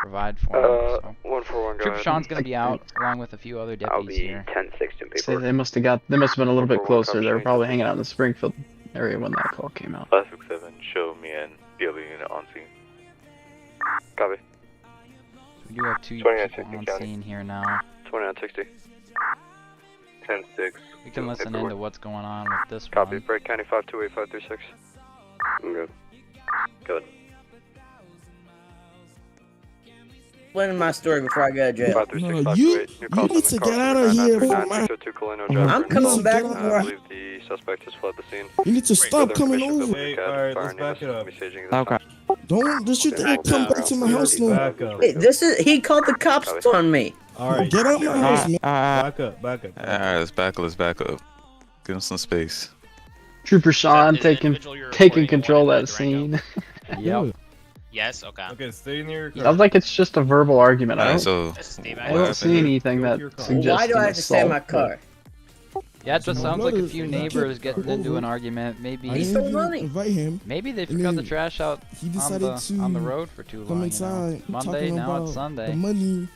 [SPEAKER 2] provide for him. So.
[SPEAKER 4] 141
[SPEAKER 2] Trooper Sean's gonna be out along with a few other deputies here.
[SPEAKER 4] 10-6
[SPEAKER 3] So they must have been a little bit closer. They were probably hanging out in the Springfield area when that call came out.
[SPEAKER 17] 567, show me and the other unit on scene.
[SPEAKER 4] Copy.
[SPEAKER 2] So we do have two people on scene here now.
[SPEAKER 4] 2960. 10-6.
[SPEAKER 2] We can listen into what's going on with this
[SPEAKER 4] Copy.
[SPEAKER 2] one.
[SPEAKER 4] Break County 528-536. I'm good. Good.
[SPEAKER 20] Explain my story before I go to jail.
[SPEAKER 21] No, you need to get out of here.
[SPEAKER 20] I'm coming back.
[SPEAKER 4] I believe the suspect has fled the scene.
[SPEAKER 21] You need to stop coming over.
[SPEAKER 17] Hey, alright, let's back it up.
[SPEAKER 12] Okay.
[SPEAKER 21] Don't you think come back to my house no.
[SPEAKER 20] Hey, he called the cops on me.
[SPEAKER 21] Alright, get out my house, man.
[SPEAKER 17] Back up.
[SPEAKER 13] Alright, let's back up. Give him some space.
[SPEAKER 3] Trooper Sean taking control of that scene.
[SPEAKER 2] Yep.
[SPEAKER 22] Yes, okay.
[SPEAKER 17] Okay, stay near your car.
[SPEAKER 3] Sounds like it's just a verbal argument. I
[SPEAKER 13] so
[SPEAKER 3] don't see anything that suggests
[SPEAKER 20] Why do I have to stay in my car?
[SPEAKER 2] Yeah, it just sounds like a few neighbors getting into an argument. Maybe
[SPEAKER 20] He stole money.
[SPEAKER 21] Invite him.
[SPEAKER 2] Maybe they forgot the trash out
[SPEAKER 21] He decided
[SPEAKER 2] on the road for too long. You know? Monday, now it's Sunday.
[SPEAKER 21] The money.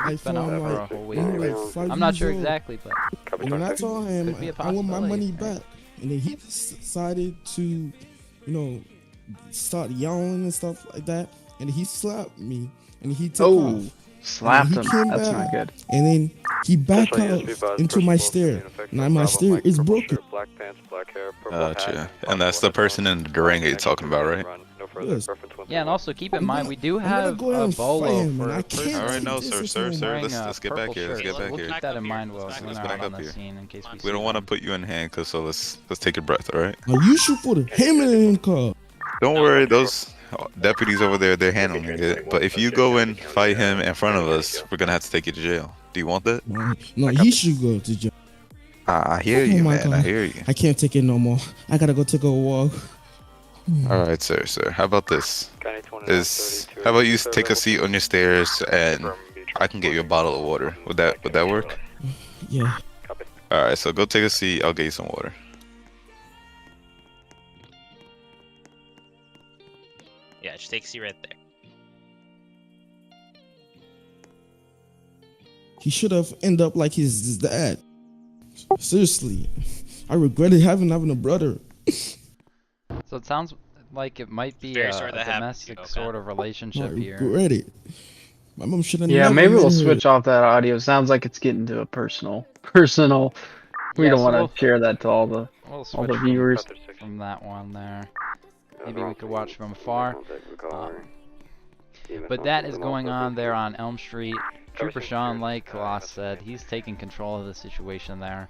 [SPEAKER 2] It's been out for a whole week.
[SPEAKER 21] Like
[SPEAKER 2] I'm not sure exactly, but
[SPEAKER 21] and when I told him I want my money back, and then he decided to, start yelling and stuff like that, and he slapped me, and he took off.
[SPEAKER 3] Slapped him. That's not good.
[SPEAKER 21] And then he backed out into my stair. Now my stair is broken.
[SPEAKER 4] Black pants, black hair, purple
[SPEAKER 13] Gotcha. And that's the person in the Durango you're talking about, right?
[SPEAKER 21] Yes.
[SPEAKER 2] yeah, and also keep in mind we do have a bolo for a person.
[SPEAKER 13] Alright, no, sir. Let's get back here.
[SPEAKER 2] We'll keep that in mind while we're
[SPEAKER 13] back
[SPEAKER 2] out on
[SPEAKER 13] up
[SPEAKER 2] the
[SPEAKER 13] here.
[SPEAKER 2] scene in case
[SPEAKER 13] We don't want to put you in handcuffs, so let's take a breath, alright?
[SPEAKER 21] Now you should put him in the car.
[SPEAKER 13] Don't worry, those deputies over there, they're handling it. But if you go and fight him in front of us, we're gonna have to take you to jail. Do you want that?
[SPEAKER 21] No, he should go to jail.
[SPEAKER 13] I hear you, man. I hear you.
[SPEAKER 21] I can't take it no more. I gotta go take a walk.
[SPEAKER 13] All right, sir. How about this? How about you take a seat on your stairs and I can get you a bottle of water. Would that work?
[SPEAKER 21] Yeah.
[SPEAKER 13] All right, so go take a seat. I'll get you some water.
[SPEAKER 22] Yeah, just take a seat right there.
[SPEAKER 21] He should have ended up like his dad. Seriously, I regretted having a brother.
[SPEAKER 2] So it sounds like it might be a domestic sort of relationship here.
[SPEAKER 21] I regret it. My mom should have.
[SPEAKER 3] Yeah, maybe we'll switch off that audio. Sounds like it's getting to a personal We
[SPEAKER 2] Yeah,
[SPEAKER 3] don't
[SPEAKER 2] so
[SPEAKER 3] want
[SPEAKER 2] we'll-
[SPEAKER 3] to share that to all the
[SPEAKER 2] We'll
[SPEAKER 3] all the
[SPEAKER 2] switch
[SPEAKER 3] viewers.
[SPEAKER 2] from that one there. Maybe we could watch from afar. But that is going on there on Elm Street. Trooper Sean, like Lost said, he's taking control of the situation there,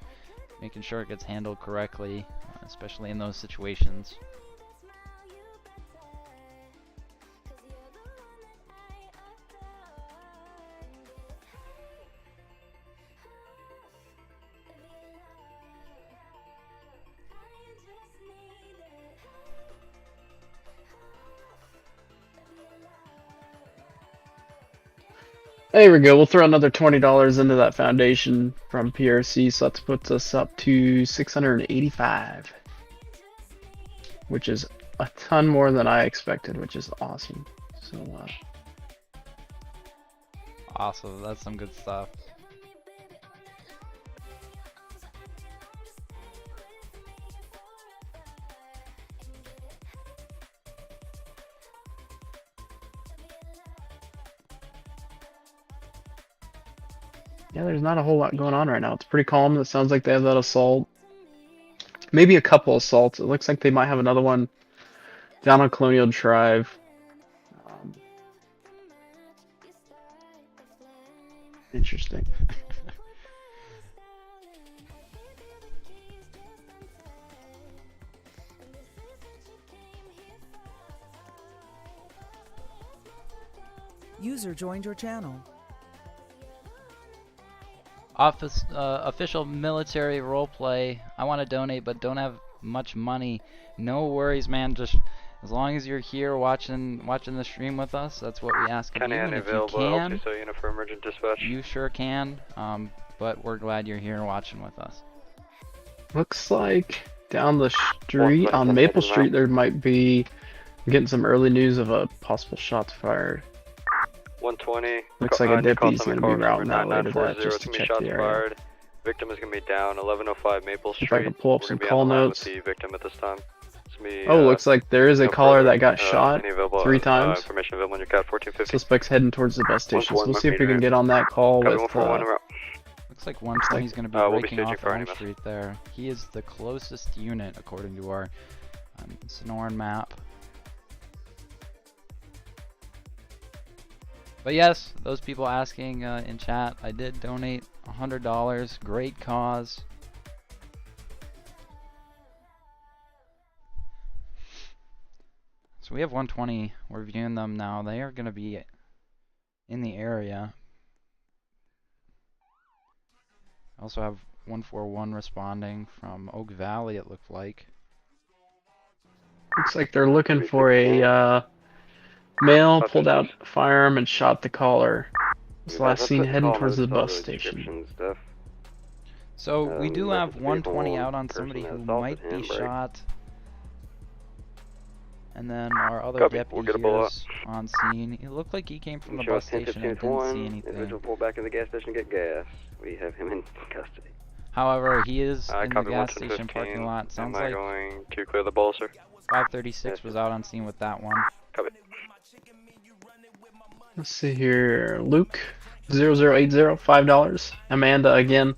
[SPEAKER 2] making sure it gets handled correctly, especially in those situations.
[SPEAKER 3] There we go. We'll throw another $20 into that foundation from PRC, so that puts us up to 685, which is a ton more than I expected, which is awesome. So,
[SPEAKER 2] Awesome, that's some good stuff.
[SPEAKER 3] yeah, there's not a whole lot going on right now. It's pretty calm. It sounds like they have that assault. Maybe a couple assaults. It looks like they might have another one down on Colonial Drive. Interesting.
[SPEAKER 8] User joined your channel.
[SPEAKER 2] Official military roleplay. I want to donate, but don't have much money. No worries, man. Just as long as you're here watching the stream with us, that's what we ask of you. And if you can,
[SPEAKER 4] so unit for emergent dispatch.
[SPEAKER 2] you sure can. But we're glad you're here watching with us.
[SPEAKER 3] Looks like down the street on Maple Street there might be getting some early news of a possible shots fired.
[SPEAKER 4] 120.
[SPEAKER 3] Looks like a deputy's going to be routing that later that just to check the area.
[SPEAKER 4] Fired. Victim is going to be down 1105 Maple Street.
[SPEAKER 3] If I can pull up some call notes.
[SPEAKER 4] The victim at this time.
[SPEAKER 3] Oh, looks like there is a caller that got shot 3 times.
[SPEAKER 4] Information available on your CAD 1450.
[SPEAKER 3] Suspect's heading towards the bus station, so we'll see if we can get on that call with...
[SPEAKER 2] Looks like 120 is going to be breaking off Elm Street there. He is the closest unit according to our Sonoran map. But yes, those people asking in chat, I did donate $100. Great cause. So we have 120. We're viewing them now. They are going to be in the area. Also have 141 responding from Oak Valley, it looked like.
[SPEAKER 3] Looks like they're looking for a male pulled out a firearm and shot the caller. Was last seen heading towards the bus station.
[SPEAKER 2] So we do have 120 out on somebody who might be shot. And then our other deputy here is on scene. It looked like he came from the bus station and didn't see anything.
[SPEAKER 4] Individual pull back in the gas station to get gas. We have him in custody.
[SPEAKER 2] However, he is in the gas station parking lot. Sounds like
[SPEAKER 4] going to clear the bowl, sir.
[SPEAKER 2] 536 was out on scene with that one.
[SPEAKER 4] Copy.
[SPEAKER 3] Let's see here. Luke 0080, $5. Amanda again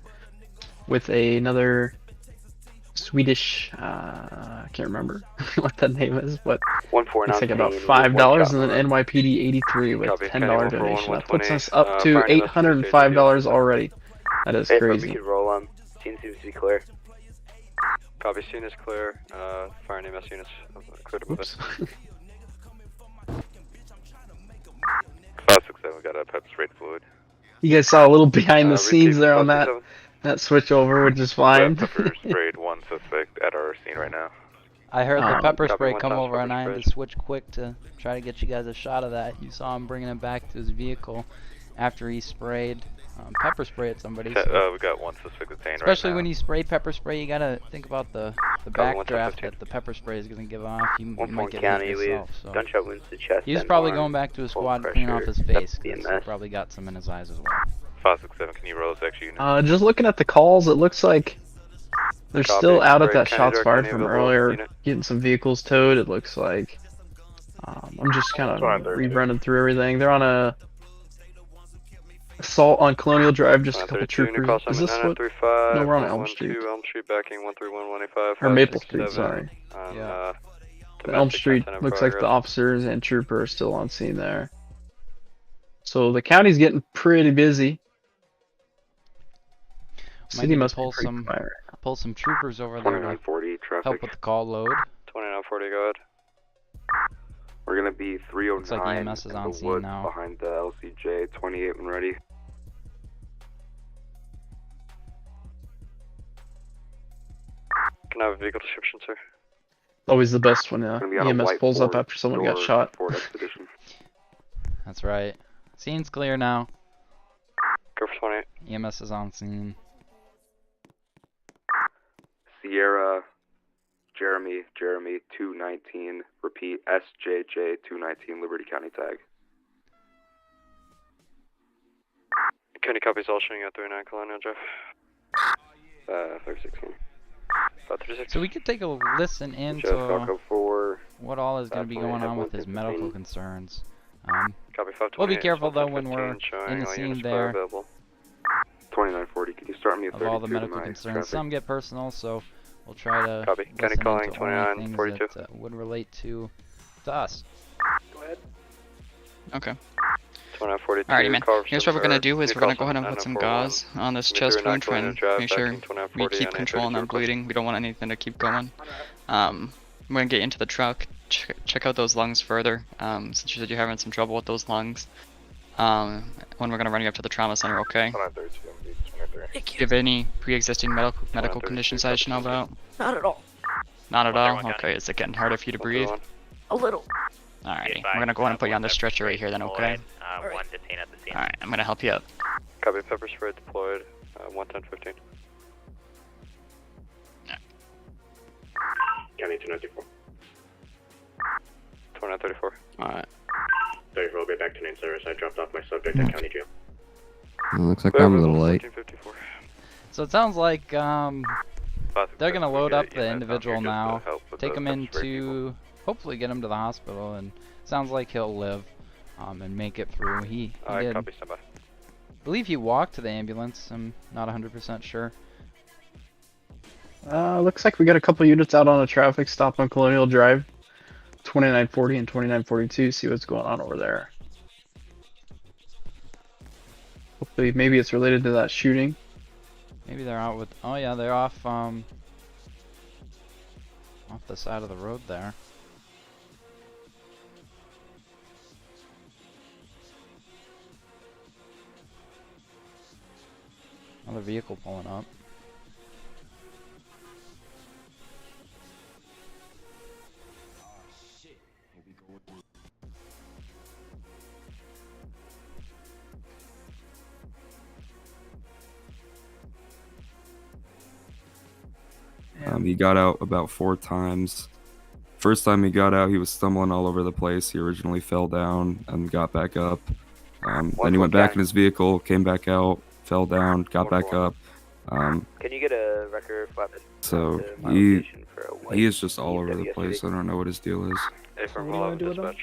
[SPEAKER 3] with another Swedish, I can't remember what that name is, but looks like about $5, and then NYPD 83 with $10 donation. That puts us up to $805 already. That is crazy.
[SPEAKER 10] We could roll on. Scene seems to be clear.
[SPEAKER 4] Copy, scene is clear. Fire and EMS units clear to move it.
[SPEAKER 17] 567, we got a pepper spray fluid.
[SPEAKER 3] You guys saw a little behind the scenes there on that switch over, which is fine.
[SPEAKER 17] Pepper sprayed one suspect at our scene right now.
[SPEAKER 2] I heard the pepper spray come over, and I had to switch quick to try to get you guys a shot of that. You saw him bringing it back to his vehicle after he sprayed pepper spray at somebody. So
[SPEAKER 17] we got one suspect detained
[SPEAKER 2] especially
[SPEAKER 17] right now.
[SPEAKER 2] when you spray pepper spray, you gotta think about the backdraft that the pepper spray is gonna give off. You might get hit yourself. So
[SPEAKER 10] gunshot wounds to chest.
[SPEAKER 2] he's probably going back to his squad to clean off his face, because he probably got some in his eyes as well.
[SPEAKER 17] 567, can you roll this extra unit?
[SPEAKER 3] Just looking at the calls, it looks like they're still out at that shots fired from earlier, getting some vehicles towed. It looks like. I'm just kind of running through everything. They're on a Assault on Colonial Drive, just a couple
[SPEAKER 4] 32,
[SPEAKER 3] troopers. Is this what? No, we're on Elm Street.
[SPEAKER 4] Elm Street backing 131-185.
[SPEAKER 3] Or Maple Street, sorry.
[SPEAKER 4] On,
[SPEAKER 3] Elm Street, looks like the officers and trooper are still on scene there. So the county's getting pretty busy. City must
[SPEAKER 2] pull some troopers over there to
[SPEAKER 6] 2940 traffic.
[SPEAKER 2] help with the call load.
[SPEAKER 4] 2940, go ahead.
[SPEAKER 6] We're gonna be 309
[SPEAKER 2] Looks like EMS is
[SPEAKER 6] in
[SPEAKER 2] on
[SPEAKER 6] the
[SPEAKER 2] scene
[SPEAKER 6] woods
[SPEAKER 2] now.
[SPEAKER 6] behind the LCJ. 28 when ready.
[SPEAKER 4] Can I have a vehicle description, sir?
[SPEAKER 3] Always the best when
[SPEAKER 6] Gonna be on a
[SPEAKER 3] EMS
[SPEAKER 6] white
[SPEAKER 3] pulls up
[SPEAKER 6] Ford
[SPEAKER 3] after someone got
[SPEAKER 6] door,
[SPEAKER 3] shot.
[SPEAKER 6] Ford Expedition.
[SPEAKER 2] That's right. Scene's clear now.
[SPEAKER 4] Go for 28.
[SPEAKER 2] EMS is on scene.
[SPEAKER 6] Sierra, Jeremy 219. Repeat, SJJ 219, Liberty County tag.
[SPEAKER 4] County copies all showing at 39 Colonial Drive. 316. About 36.
[SPEAKER 2] So we could take a listen into what all is going to be going on with his medical concerns.
[SPEAKER 4] Copy 528.
[SPEAKER 2] We'll be careful though when we're in the scene there
[SPEAKER 6] 2940, can you start me at
[SPEAKER 2] of
[SPEAKER 6] 32
[SPEAKER 2] all the medical
[SPEAKER 6] miles,
[SPEAKER 2] concerns.
[SPEAKER 6] traffic?
[SPEAKER 2] Some get personal, so we'll try to
[SPEAKER 4] Copy. County
[SPEAKER 2] listen
[SPEAKER 4] calling
[SPEAKER 2] into only things
[SPEAKER 4] 2942.
[SPEAKER 2] that would relate to us.
[SPEAKER 4] Go ahead.
[SPEAKER 1] Okay.
[SPEAKER 4] 2942.
[SPEAKER 1] Alrighty, man. Here's what we're gonna do is we're gonna go ahead and put some gauze on this chest wound, try and make sure we keep control on that bleeding. We don't want anything to keep going. We're gonna get into the truck, check out those lungs further, since you said you're having some trouble with those lungs. When we're gonna run you up to the trauma center, okay? Do you have any pre-existing medical conditions I should know about?
[SPEAKER 20] Not at all.
[SPEAKER 1] Not at all? Okay, is it getting harder for you to breathe?
[SPEAKER 20] A little.
[SPEAKER 1] Alrighty, we're gonna go ahead and put you on this stretcher right here then, okay?
[SPEAKER 9] One detained at the scene.
[SPEAKER 1] Alright, I'm gonna help you up.
[SPEAKER 4] Copy, pepper spray deployed. 110-15.
[SPEAKER 10] County 2934.
[SPEAKER 4] 2934.
[SPEAKER 3] Alright.
[SPEAKER 10] 34 will be back to main service. I dropped off my subject at county jail.
[SPEAKER 14] It looks like I'm a little late.
[SPEAKER 2] So it sounds like they're gonna load up the individual now, take him into, hopefully get him to the hospital, and sounds like he'll live and make it through. He did.
[SPEAKER 4] Copy, stand by.
[SPEAKER 2] I believe he walked to the ambulance. I'm not 100% sure.
[SPEAKER 3] Looks like we got a couple units out on a traffic stop on Colonial Drive. 2940 and 2942. See what's going on over there. Hopefully, maybe it's related to that shooting.
[SPEAKER 2] Maybe they're out with. Oh yeah, they're off the side of the road there. Another vehicle pulling up.
[SPEAKER 7] He got out about 4 times. First time he got out, he was stumbling all over the place. He originally fell down and got back up. Then he went back in his vehicle, came back out, fell down, got back up.
[SPEAKER 9] Can you get a record flap?
[SPEAKER 7] So he is just all over the place. I don't know what his deal is.
[SPEAKER 4] So what do you want to do with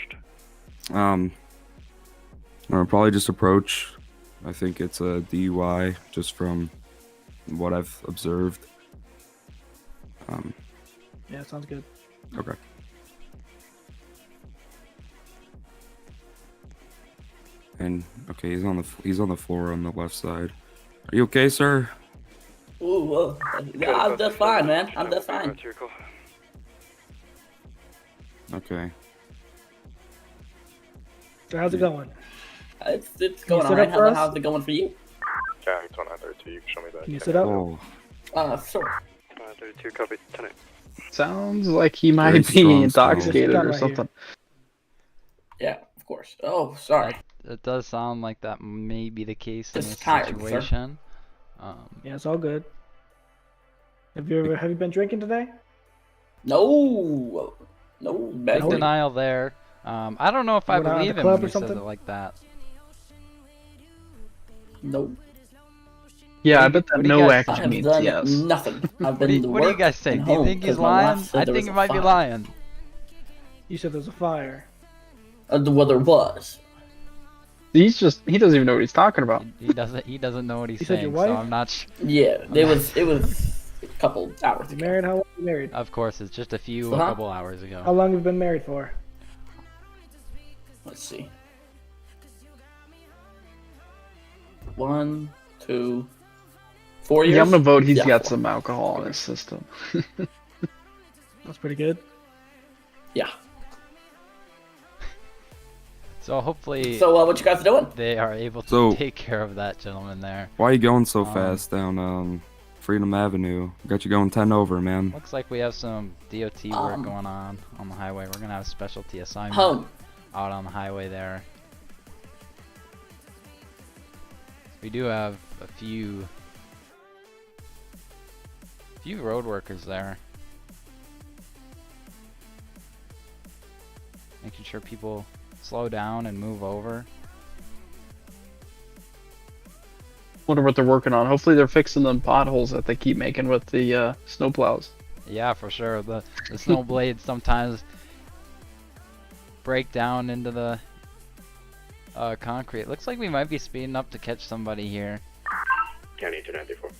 [SPEAKER 7] I'll probably just approach. I think it's a DUI, just from what I've observed.
[SPEAKER 23] Yeah, sounds good.
[SPEAKER 7] Okay. And okay, he's on the floor on the left side. Are you okay, sir?
[SPEAKER 20] Ooh, I'm just fine, man. I'm just fine.
[SPEAKER 7] Okay.
[SPEAKER 23] So how's it going?
[SPEAKER 20] It's going alright. How's it going for you?
[SPEAKER 17] County 2932, you can show me that.
[SPEAKER 23] Can you sit up?
[SPEAKER 7] Oh.
[SPEAKER 20] Sure.
[SPEAKER 4] 32, copy, 10.
[SPEAKER 3] Sounds like he might
[SPEAKER 7] Very
[SPEAKER 3] be
[SPEAKER 7] strong
[SPEAKER 3] intoxicated
[SPEAKER 7] smell.
[SPEAKER 3] or
[SPEAKER 23] Right
[SPEAKER 3] something.
[SPEAKER 20] Yeah, of course. Oh, sorry.
[SPEAKER 2] It does sound like that may be the case in
[SPEAKER 20] Just
[SPEAKER 2] this
[SPEAKER 20] tired, sir.
[SPEAKER 2] situation.
[SPEAKER 23] Yeah, it's all good. Have you been drinking today?
[SPEAKER 20] No,
[SPEAKER 2] Big denial there. I don't know if I
[SPEAKER 23] Went out at
[SPEAKER 2] believe
[SPEAKER 23] the
[SPEAKER 2] him
[SPEAKER 23] club
[SPEAKER 2] when
[SPEAKER 23] or
[SPEAKER 2] he says
[SPEAKER 23] something?
[SPEAKER 2] it like that.
[SPEAKER 20] No.
[SPEAKER 3] Yeah, I bet that
[SPEAKER 2] What do you
[SPEAKER 3] no
[SPEAKER 2] guys
[SPEAKER 3] actually
[SPEAKER 2] think?
[SPEAKER 3] means
[SPEAKER 20] done
[SPEAKER 3] yes.
[SPEAKER 20] Nothing. I've
[SPEAKER 2] What
[SPEAKER 20] been
[SPEAKER 2] do
[SPEAKER 20] to
[SPEAKER 2] what do you
[SPEAKER 20] work
[SPEAKER 2] guys think?
[SPEAKER 20] and
[SPEAKER 2] Do you
[SPEAKER 20] home
[SPEAKER 2] think he's
[SPEAKER 20] 'cause my wife
[SPEAKER 2] lying?
[SPEAKER 20] said
[SPEAKER 2] I
[SPEAKER 20] there
[SPEAKER 2] think
[SPEAKER 20] was
[SPEAKER 2] he
[SPEAKER 20] a
[SPEAKER 2] might be
[SPEAKER 20] fire.
[SPEAKER 2] lying.
[SPEAKER 23] You said there's a fire.
[SPEAKER 20] Well, there was.
[SPEAKER 3] he doesn't even know what he's talking about.
[SPEAKER 2] He doesn't know what he's
[SPEAKER 23] said your
[SPEAKER 2] saying, so
[SPEAKER 23] wife?
[SPEAKER 2] I'm not
[SPEAKER 5] Yeah, it was a couple hours
[SPEAKER 23] You
[SPEAKER 5] ago.
[SPEAKER 23] married? How long you married?
[SPEAKER 2] Of course, it's just a
[SPEAKER 5] Uh-huh.
[SPEAKER 2] couple hours
[SPEAKER 23] How
[SPEAKER 2] ago.
[SPEAKER 23] long have you been married for?
[SPEAKER 5] Let's see. 1, 2, 4 years.
[SPEAKER 3] Yeah, I'm gonna vote he's
[SPEAKER 5] Yeah,
[SPEAKER 3] got
[SPEAKER 5] 4.
[SPEAKER 3] some alcohol in his system.
[SPEAKER 23] That's pretty good.
[SPEAKER 5] Yeah.
[SPEAKER 2] So hopefully,
[SPEAKER 5] So what you guys doing?
[SPEAKER 2] they are able to
[SPEAKER 7] So-
[SPEAKER 2] take care of that gentleman there.
[SPEAKER 7] Why are you going so fast down Freedom Avenue? Got you going 10 over, man.
[SPEAKER 2] Looks like we have some DOT work going on the highway. We're gonna have a specialty assignment out on the highway there. We do have a few road workers there, making sure people slow down and move over.
[SPEAKER 3] Wonder what they're working on. Hopefully they're fixing them potholes that they keep making with the snowplows.
[SPEAKER 2] Yeah, for sure. The snow blades sometimes break down into the concrete. Looks like we might be speeding up to catch somebody here.
[SPEAKER 10] County 294.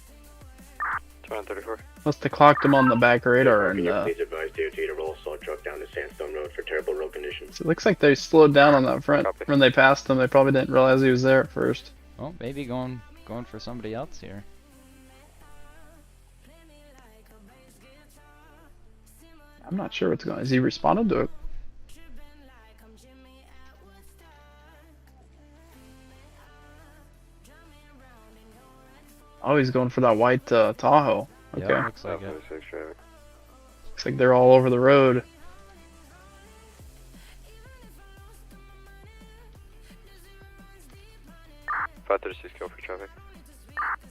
[SPEAKER 4] 234.
[SPEAKER 3] Must have clocked him on the back radar, and
[SPEAKER 10] Please advise DOT to roll assault truck down to Sandstone Road for terrible road conditions.
[SPEAKER 3] it looks like they slowed down on that front when they passed him. They probably didn't realize he was there at first.
[SPEAKER 2] Oh, maybe going for somebody else here.
[SPEAKER 3] I'm not sure what's going on. Has he responded to it? Oh, he's going for that white Tahoe. Okay.
[SPEAKER 2] Yeah, looks like it.
[SPEAKER 3] Looks like they're all over the road.
[SPEAKER 4] Kill for traffic.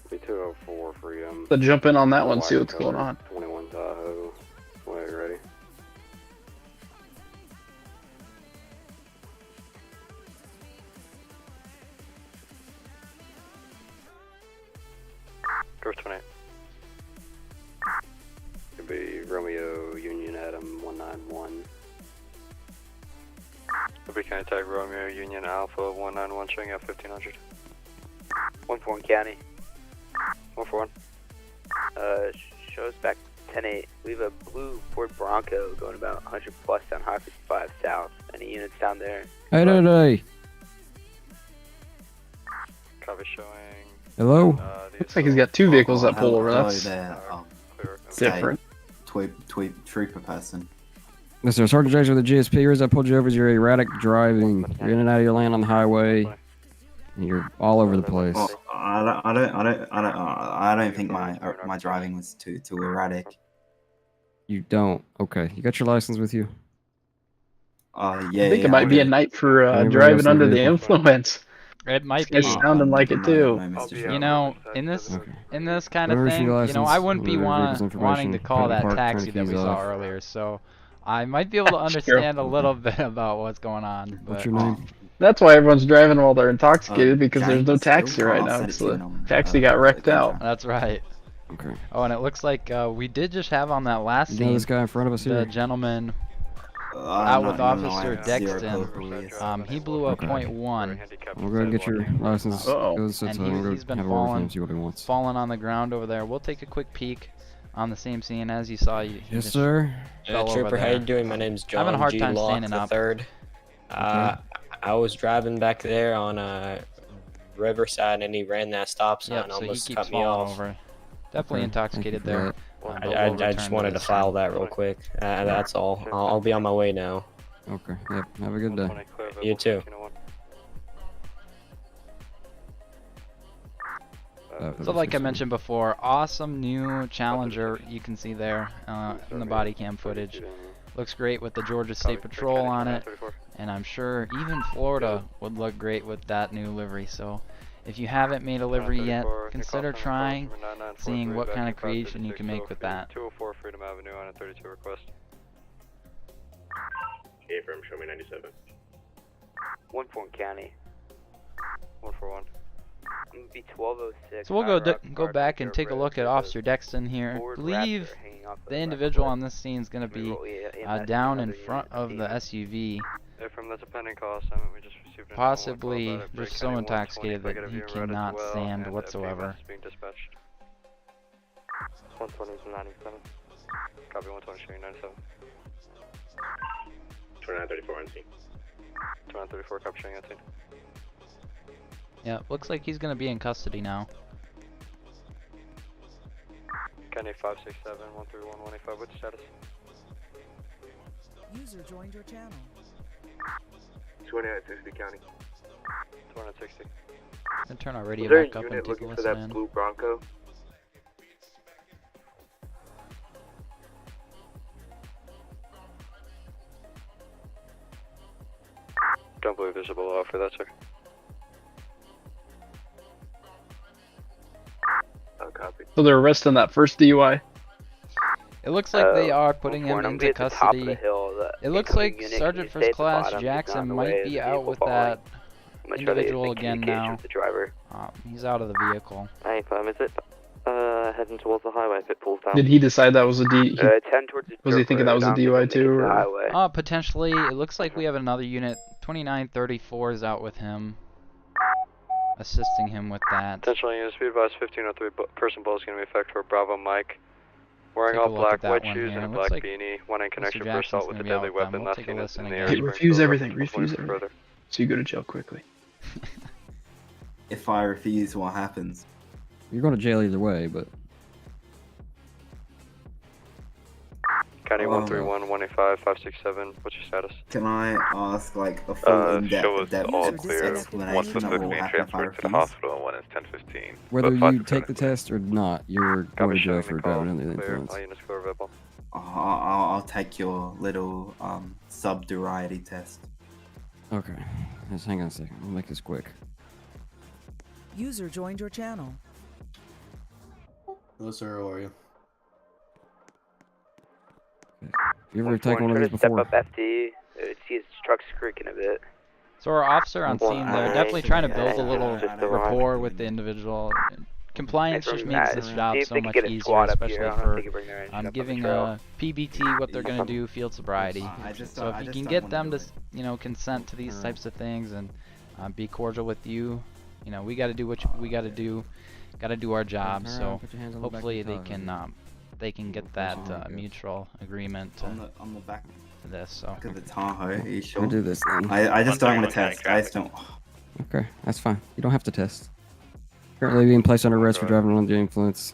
[SPEAKER 4] 204 Freedom.
[SPEAKER 3] So jump in on that one, see what's going on.
[SPEAKER 4] 21 Tahoe. Wait, ready? Course 28. Could be Romeo Union Adam 191. Liberty County Tag Romeo Union Alpha 191 showing at 1500.
[SPEAKER 19] 141 County.
[SPEAKER 4] 141.
[SPEAKER 19] Shows back 10-8. We have a blue Ford Bronco going about 100 plus down High 55 South. Any units down there?
[SPEAKER 14] Hey.
[SPEAKER 4] Copy showing.
[SPEAKER 14] Hello?
[SPEAKER 3] Looks like he's got two vehicles that pull over.
[SPEAKER 18] Hello
[SPEAKER 3] That's
[SPEAKER 18] there.
[SPEAKER 3] different.
[SPEAKER 18] Tweet trooper person.
[SPEAKER 14] Mr. Sergeant Jackson with the GSP, here's I pulled you over. You're erratic driving. You're in and out of your lane on the highway. You're all over the place.
[SPEAKER 18] Oh, I don't think my driving was too erratic.
[SPEAKER 14] You don't? Okay. You got your license with you?
[SPEAKER 18] Yeah.
[SPEAKER 3] I think it might be a night for driving under the influence.
[SPEAKER 2] It might be.
[SPEAKER 3] It's sounding like it too.
[SPEAKER 2] You know, in this kind of thing, you know, I wouldn't be wanting to call that taxi that we saw earlier, so I might be able to understand a little bit about what's going on. But
[SPEAKER 14] What's your name?
[SPEAKER 3] That's why everyone's driving while they're intoxicated, because there's no taxi right now. It's the taxi got wrecked out.
[SPEAKER 2] That's right.
[SPEAKER 14] Okay.
[SPEAKER 2] Oh, and it looks like we did just have on that last
[SPEAKER 14] You know
[SPEAKER 2] scene
[SPEAKER 14] this guy in front of us here?
[SPEAKER 2] the gentleman out with Officer Dexton. He blew a .1.
[SPEAKER 14] We'll go ahead and get your license.
[SPEAKER 2] And he's been falling on the ground over there. We'll take a quick peek on the same scene as you saw.
[SPEAKER 14] Yes, sir.
[SPEAKER 15] Trooper, how you doing? My name's John.
[SPEAKER 2] Having a hard
[SPEAKER 15] G.
[SPEAKER 2] time
[SPEAKER 15] Locke
[SPEAKER 2] standing up.
[SPEAKER 15] III. I was driving back there on Riverside, and he ran that stop sign,
[SPEAKER 2] Yep, so
[SPEAKER 15] almost
[SPEAKER 2] he keeps
[SPEAKER 15] cut me
[SPEAKER 2] falling
[SPEAKER 15] off.
[SPEAKER 2] over. Definitely intoxicated there.
[SPEAKER 15] I just wanted to file that real quick. That's all. I'll be on my way now.
[SPEAKER 14] Okay. Yep. Have a good day.
[SPEAKER 15] You too.
[SPEAKER 2] So like I mentioned before, awesome new Challenger you can see there in the body cam footage. Looks great with the Georgia State Patrol on it, and I'm sure even Florida would look great with that new livery. So if you haven't made a livery yet, consider trying, seeing what kind of creation you can make with that.
[SPEAKER 4] 204 Freedom Avenue on a 32 request.
[SPEAKER 10] Affirm, show me 97.
[SPEAKER 19] 141 County.
[SPEAKER 4] 141.
[SPEAKER 19] I'm gonna be 1206.
[SPEAKER 2] So we'll go back and take a look at Officer Dexton here. I believe the individual on this scene is going to be down in front of the SUV
[SPEAKER 4] From that's a pending call assignment, we just received a
[SPEAKER 2] Possibly just so intoxicated that he cannot stand whatsoever.
[SPEAKER 4] Being dispatched. 120 is 97. Copy 120 showing 97.
[SPEAKER 10] 2934 on scene.
[SPEAKER 4] 2934, copy showing 18.
[SPEAKER 2] Yeah, looks like he's gonna be in custody now.
[SPEAKER 4] County 567 131 185, what's status?
[SPEAKER 8] User joined your channel.
[SPEAKER 6] 2960 County.
[SPEAKER 4] 260.
[SPEAKER 2] And turn our radio
[SPEAKER 6] Is there
[SPEAKER 2] back
[SPEAKER 6] a
[SPEAKER 2] up and
[SPEAKER 6] unit
[SPEAKER 2] take a
[SPEAKER 6] looking for
[SPEAKER 2] listen
[SPEAKER 6] that
[SPEAKER 2] in.
[SPEAKER 6] blue Bronco?
[SPEAKER 4] Don't believe there's a below for that, sir.
[SPEAKER 6] Oh, copy.
[SPEAKER 3] So they're arresting that first DUI.
[SPEAKER 2] It looks like they are putting him
[SPEAKER 19] I'm
[SPEAKER 2] into
[SPEAKER 19] at the top of the
[SPEAKER 2] custody.
[SPEAKER 19] hill. The
[SPEAKER 2] It looks
[SPEAKER 19] incoming
[SPEAKER 2] like
[SPEAKER 19] unit,
[SPEAKER 2] Sergeant
[SPEAKER 19] can you stay
[SPEAKER 2] First
[SPEAKER 19] at the
[SPEAKER 2] Class
[SPEAKER 19] bottom? He's not
[SPEAKER 2] Jackson
[SPEAKER 19] in the
[SPEAKER 2] might
[SPEAKER 19] way of
[SPEAKER 2] be
[SPEAKER 19] the
[SPEAKER 2] out
[SPEAKER 19] vehicle
[SPEAKER 2] with
[SPEAKER 19] following.
[SPEAKER 2] that
[SPEAKER 19] I'm gonna try to
[SPEAKER 2] individual
[SPEAKER 19] make
[SPEAKER 2] again
[SPEAKER 19] communication
[SPEAKER 2] now.
[SPEAKER 19] with the driver.
[SPEAKER 2] He's out of the vehicle.
[SPEAKER 4] Hey, is it heading towards the highway if it pulls down?
[SPEAKER 3] Did he decide that was a D?
[SPEAKER 19] 10 towards the
[SPEAKER 3] Was he thinking that was a DUI too? Or?
[SPEAKER 19] highway.
[SPEAKER 2] Potentially. It looks like we have another unit. 2934 is out with him, assisting him with that.
[SPEAKER 4] Attention unit, speed advice 1503, person bullet is going to be effective for Bravo Mike. Wearing
[SPEAKER 2] Take a
[SPEAKER 4] all
[SPEAKER 2] look
[SPEAKER 4] black
[SPEAKER 2] at that
[SPEAKER 4] white
[SPEAKER 2] one
[SPEAKER 4] shoes
[SPEAKER 2] here.
[SPEAKER 4] and a
[SPEAKER 2] It
[SPEAKER 4] black
[SPEAKER 2] looks like
[SPEAKER 4] beanie. One in connection
[SPEAKER 2] Mr.
[SPEAKER 4] for
[SPEAKER 2] Jackson's
[SPEAKER 4] assault with a
[SPEAKER 2] gonna be out
[SPEAKER 4] deadly
[SPEAKER 2] with them.
[SPEAKER 4] weapon.
[SPEAKER 2] We'll
[SPEAKER 4] Last
[SPEAKER 2] take a
[SPEAKER 4] unit
[SPEAKER 2] listen
[SPEAKER 4] in the
[SPEAKER 2] again.
[SPEAKER 3] Hey,
[SPEAKER 4] air.
[SPEAKER 3] refuse everything. Refuse everything.
[SPEAKER 4] Further.
[SPEAKER 3] So you go to jail quickly.
[SPEAKER 18] If I refuse, what happens?
[SPEAKER 14] You're going to jail either way, but
[SPEAKER 4] County 131 185 567. What's your status?
[SPEAKER 18] Can I ask like a full
[SPEAKER 10] Show us
[SPEAKER 18] in-depth
[SPEAKER 10] all
[SPEAKER 18] depth
[SPEAKER 10] clear.
[SPEAKER 18] explanation
[SPEAKER 10] One
[SPEAKER 18] of what
[SPEAKER 10] specifically
[SPEAKER 18] will happen if I
[SPEAKER 10] transferred to the
[SPEAKER 18] refuse?
[SPEAKER 10] hospital and one is 1015.
[SPEAKER 14] whether you take the test or not, you're going to jail for driving under the
[SPEAKER 4] Clear.
[SPEAKER 14] influence.
[SPEAKER 4] All units clear available.
[SPEAKER 18] I'll take your little sub-duriety test.
[SPEAKER 14] Okay, just hang on a second. We'll make this quick.
[SPEAKER 8] User joined your channel.
[SPEAKER 11] Hello, sir. How are you?
[SPEAKER 14] You ever taken one of these
[SPEAKER 19] Step
[SPEAKER 14] before?
[SPEAKER 19] up FT. See his truck's creaking a bit.
[SPEAKER 2] So our officer on scene, they're definitely trying to build a little
[SPEAKER 19] Just a
[SPEAKER 2] rapport with the individual. Compliance just makes this job
[SPEAKER 19] See if
[SPEAKER 2] so
[SPEAKER 19] they can
[SPEAKER 2] much
[SPEAKER 19] get a
[SPEAKER 2] easier,
[SPEAKER 19] squad up
[SPEAKER 2] especially
[SPEAKER 19] here. I don't know if they
[SPEAKER 2] for
[SPEAKER 19] can bring their engine up on the
[SPEAKER 2] giving
[SPEAKER 19] trail.
[SPEAKER 2] PBT what they're gonna do, field sobriety.
[SPEAKER 18] I just
[SPEAKER 2] So
[SPEAKER 18] don't-
[SPEAKER 2] if
[SPEAKER 18] I
[SPEAKER 2] you
[SPEAKER 18] just
[SPEAKER 2] can
[SPEAKER 18] don't
[SPEAKER 2] get
[SPEAKER 18] wanna
[SPEAKER 2] them
[SPEAKER 18] do
[SPEAKER 2] to,
[SPEAKER 18] it.
[SPEAKER 2] consent to these types of things and be cordial with you, we got to do what we got to do. Got to do our job. So
[SPEAKER 14] Put your hands on the back of
[SPEAKER 2] hopefully
[SPEAKER 14] the
[SPEAKER 2] they can get that mutual agreement to
[SPEAKER 18] on the back.
[SPEAKER 2] this. So
[SPEAKER 18] Back of the Tahoe. Are you sure?
[SPEAKER 14] We'll do this then.
[SPEAKER 18] I just don't want to test. I just don't.
[SPEAKER 14] Okay, that's fine. You don't have to test. Currently being placed under arrest for driving under the influence.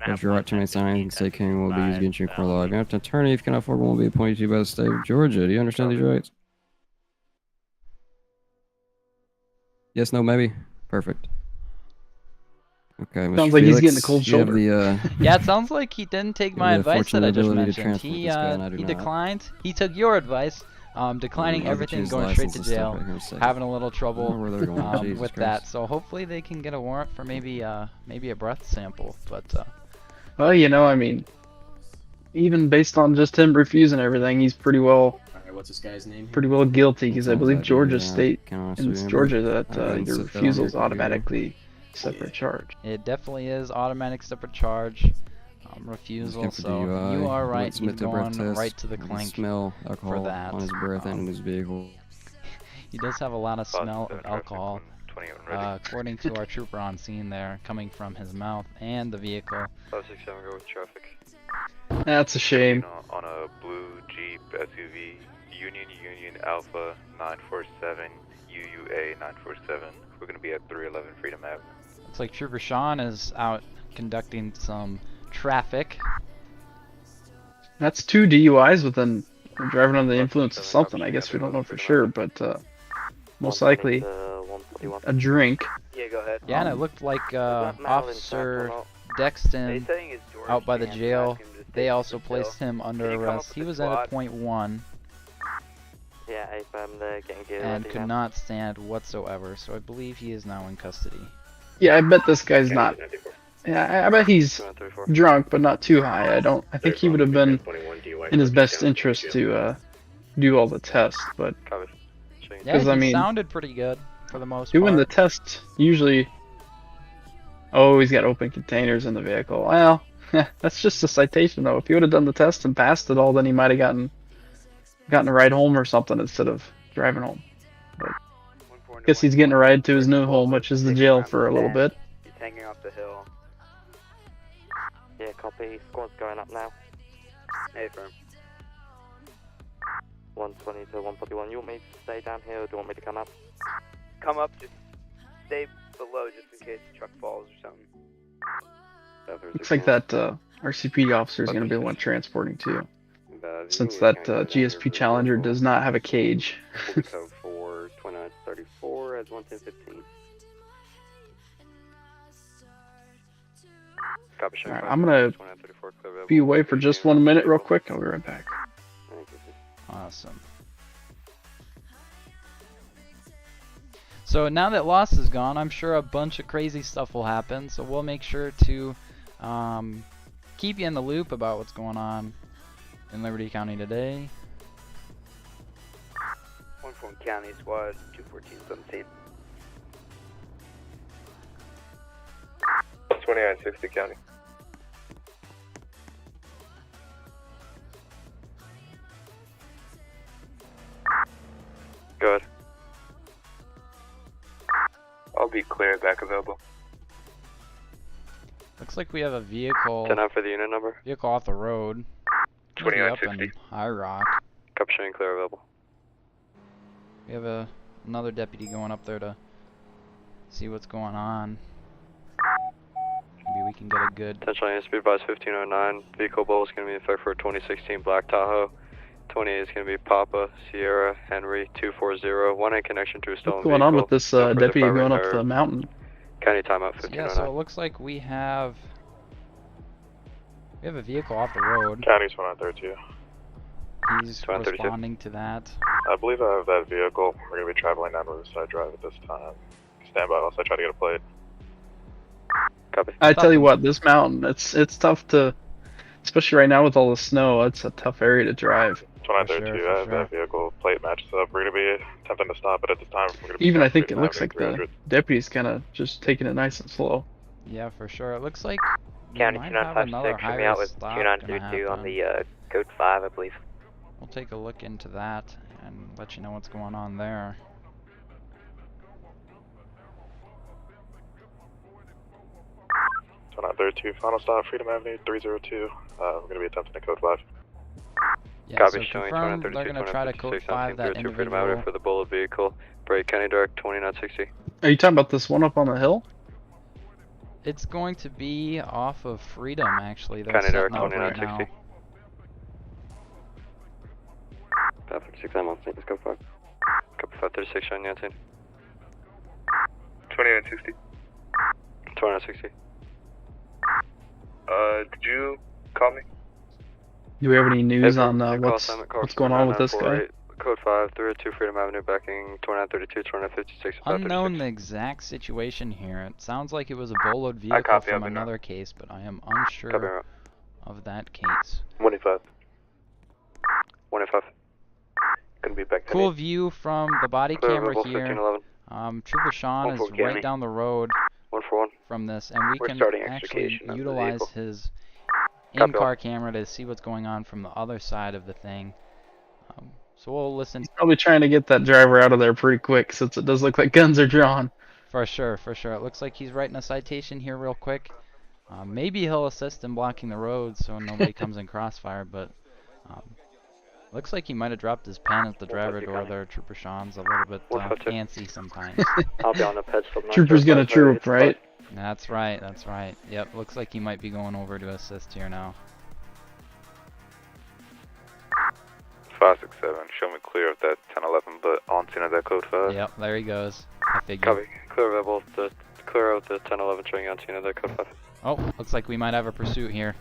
[SPEAKER 14] As your right to remain silent and say King will be used against you for law. If you have an attorney, if you cannot afford one, will be appointed to you by the state of Georgia. Do you understand these rights? Yes, no, maybe. Perfect. Okay, Mr.
[SPEAKER 3] Sounds like he's
[SPEAKER 14] Felix,
[SPEAKER 3] getting the cold
[SPEAKER 14] you have
[SPEAKER 3] shoulder.
[SPEAKER 2] yeah, it sounds like he didn't take my
[SPEAKER 14] the
[SPEAKER 2] advice that I just
[SPEAKER 14] fortunate ability to
[SPEAKER 2] mentioned.
[SPEAKER 14] transport this guy, and I do
[SPEAKER 2] He
[SPEAKER 14] not.
[SPEAKER 2] declined. He took your advice, declining
[SPEAKER 14] I'll get
[SPEAKER 2] everything,
[SPEAKER 14] you his
[SPEAKER 2] going straight to
[SPEAKER 14] license and stuff
[SPEAKER 2] jail,
[SPEAKER 14] right here in a second.
[SPEAKER 2] having a little trouble
[SPEAKER 14] I don't know where they're going. Jesus
[SPEAKER 2] with
[SPEAKER 14] Christ.
[SPEAKER 2] that. So hopefully they can get a warrant for maybe a breath sample. But
[SPEAKER 3] Well, I mean, even based on just him refusing everything, he's pretty well
[SPEAKER 11] What's this guy's name?
[SPEAKER 3] pretty well guilty because I
[SPEAKER 14] Sounds
[SPEAKER 3] believe
[SPEAKER 14] like
[SPEAKER 3] Georgia
[SPEAKER 14] you,
[SPEAKER 3] state
[SPEAKER 14] can
[SPEAKER 3] and
[SPEAKER 14] honestly
[SPEAKER 3] it's
[SPEAKER 14] remember.
[SPEAKER 3] Georgia that
[SPEAKER 14] Alright,
[SPEAKER 3] your
[SPEAKER 14] sit down
[SPEAKER 3] refusal is
[SPEAKER 14] here, computer.
[SPEAKER 3] automatically separate charge.
[SPEAKER 2] it definitely is automatic separate charge. Refusal.
[SPEAKER 14] Looking for
[SPEAKER 2] So
[SPEAKER 14] DUI.
[SPEAKER 2] you are
[SPEAKER 14] He
[SPEAKER 2] right.
[SPEAKER 14] went to submit
[SPEAKER 2] He's
[SPEAKER 14] to a breath
[SPEAKER 2] going
[SPEAKER 14] test.
[SPEAKER 2] right to the
[SPEAKER 14] He can
[SPEAKER 2] clink.
[SPEAKER 14] smell alcohol
[SPEAKER 2] that.
[SPEAKER 14] on his breath and in his vehicle.
[SPEAKER 2] He does have a lot of smell of
[SPEAKER 4] traffic,
[SPEAKER 2] alcohol.
[SPEAKER 4] 21 ready.
[SPEAKER 2] According to our trooper on scene there, coming from his mouth and the vehicle.
[SPEAKER 4] 567, go with traffic.
[SPEAKER 3] That's a shame.
[SPEAKER 10] On a blue Jeep SUV, Union Alpha 947, UUA 947. We're going to be at 311 Freedom Ave.
[SPEAKER 2] Looks like Trooper Sean is out conducting some traffic.
[SPEAKER 3] That's 2 DUIs within driving under the influence of something. I guess we don't know for sure, but most likely a drink.
[SPEAKER 19] Yeah, go ahead.
[SPEAKER 2] Yeah, and it looked like Officer Dexton out by the jail. They also placed him under arrest. He was at a .1
[SPEAKER 4] Yeah, I'm getting gear
[SPEAKER 2] and could not stand whatsoever. So I believe he is now in custody.
[SPEAKER 3] Yeah, I bet this guy's not. Yeah, I bet he's drunk, but not too high. I think he would have been in his best interest to do all the tests, but
[SPEAKER 2] Yeah, he
[SPEAKER 3] I mean,
[SPEAKER 2] sounded pretty good for the most
[SPEAKER 3] doing the
[SPEAKER 2] part.
[SPEAKER 3] test usually. Oh, he's got open containers in the vehicle. Well, that's just a citation though. If he would have done the test and passed it all, then he might have gotten a ride home or something instead of driving home. But guess he's getting a ride to his new home, which is the jail for a little bit.
[SPEAKER 19] He's hanging off the hill.
[SPEAKER 4] Yeah, copy. Squad's going up now.
[SPEAKER 19] Hey, firm.
[SPEAKER 4] 120 to 141. You want me to stay down here or do you want me to come up?
[SPEAKER 19] Come up, just stay below just in case the truck falls or something.
[SPEAKER 3] Looks like that RCPD officer is going to be the one transporting too. Since that GSP Challenger does not have a cage.
[SPEAKER 4] Code for 2934 as 11015.
[SPEAKER 3] Alright, I'm going to be away for just 1 minute real quick. I'll be right back.
[SPEAKER 2] Awesome. So now that Lost is gone, I'm sure a bunch of crazy stuff will happen. So we'll make sure to keep you in the loop about what's going on in Liberty County today.
[SPEAKER 19] 141 County Squad 214-17.
[SPEAKER 17] 2960 County.
[SPEAKER 4] Go ahead.
[SPEAKER 17] I'll be clear, back available.
[SPEAKER 2] Looks like we have a vehicle.
[SPEAKER 4] 10 out for the unit number.
[SPEAKER 2] Vehicle off the road. Maybe up in High Rock.
[SPEAKER 4] Copy, showing clear available.
[SPEAKER 2] We have another deputy going up there to see what's going on. Maybe we can get a good.
[SPEAKER 4] Attention, unit speed advised 1509. Vehicle bowl is going to be in effect for a 2016 Black Tahoe. 28 is going to be Papa Sierra Henry 240. 1A connection to a stolen
[SPEAKER 3] What's going on with this deputy going up the mountain?
[SPEAKER 4] County timeout 1509.
[SPEAKER 2] Yeah, so it looks like we have a vehicle off the road.
[SPEAKER 17] County's 2932.
[SPEAKER 2] He's responding to that.
[SPEAKER 17] I believe I have that vehicle. We're going to be traveling down Riverside Drive at this time. Stand by whilst I try to get a plate.
[SPEAKER 4] Copy.
[SPEAKER 3] I tell you what, this mountain, it's tough to, especially right now with all the snow, it's a tough area to drive.
[SPEAKER 17] 2932, I have that vehicle. Plate matches up. We're going to be attempting to stop it at this time. We're gonna be
[SPEAKER 3] Even I think it looks like the deputy's kind of just taking it nice and slow.
[SPEAKER 2] Yeah, for sure. It looks like
[SPEAKER 19] County
[SPEAKER 2] we might have another
[SPEAKER 19] 2956 coming out
[SPEAKER 2] highway
[SPEAKER 19] with
[SPEAKER 2] stop
[SPEAKER 19] 2932 on the code 5, I believe.
[SPEAKER 2] We'll take a look into that and let you know what's going on there.
[SPEAKER 17] So 32, final stop, Freedom Avenue 302. We're going to be attempting to code 5.
[SPEAKER 2] Yeah,
[SPEAKER 4] Copy,
[SPEAKER 2] so
[SPEAKER 4] showing
[SPEAKER 2] confirmed they're going to try to code 5 that
[SPEAKER 4] Freedom Avenue
[SPEAKER 2] individual.
[SPEAKER 4] for the bullet vehicle. Brake County Direct 2960.
[SPEAKER 3] Are you talking about this one up on the hill?
[SPEAKER 2] It's going to be off of Freedom, actually. They're
[SPEAKER 4] County
[SPEAKER 2] setting
[SPEAKER 4] Direct
[SPEAKER 2] up right
[SPEAKER 4] 2960.
[SPEAKER 2] now.
[SPEAKER 4] 556, I'm on scene, let's go 5. Copy 536, showing Yancey.
[SPEAKER 17] 2960.
[SPEAKER 4] 2960.
[SPEAKER 17] Did you call me?
[SPEAKER 3] Do we have any news on
[SPEAKER 4] Call
[SPEAKER 3] what's going on with this guy?
[SPEAKER 4] Code 5, 302 Freedom Avenue, backing 2932, 2956.
[SPEAKER 2] Unknown the exact situation here. It sounds like it was a boloed vehicle from another case, but I am unsure of that case.
[SPEAKER 17] 185.
[SPEAKER 4] 185.
[SPEAKER 17] Gonna be back.
[SPEAKER 2] Cool view from the body camera here. Trooper Sean is right down the road from this, and we can actually utilize his in-car camera to see what's going on from the other side of the thing. So we'll listen.
[SPEAKER 3] He's probably trying to get that driver out of there pretty quick, since it does look like guns are drawn.
[SPEAKER 2] For sure, for sure. It looks like he's writing a citation here real quick. Maybe he'll assist in blocking the road so nobody comes in crossfire, but looks like he might have dropped his pen at the driver door there. Trooper Sean's a little bit antsy sometimes.
[SPEAKER 4] I'll be on the pedestal.
[SPEAKER 3] Trooper's gonna troop, right?
[SPEAKER 2] That's right, that's right. Yep, looks like he might be going over to assist here now.
[SPEAKER 10] 567, show me clear of that 1011, but on scene of that code 5.
[SPEAKER 2] Yep, there he goes. I figured.
[SPEAKER 4] Copy. Clear of the 1011 showing on scene of that code 5.
[SPEAKER 2] Oh, looks like we might have a pursuit here.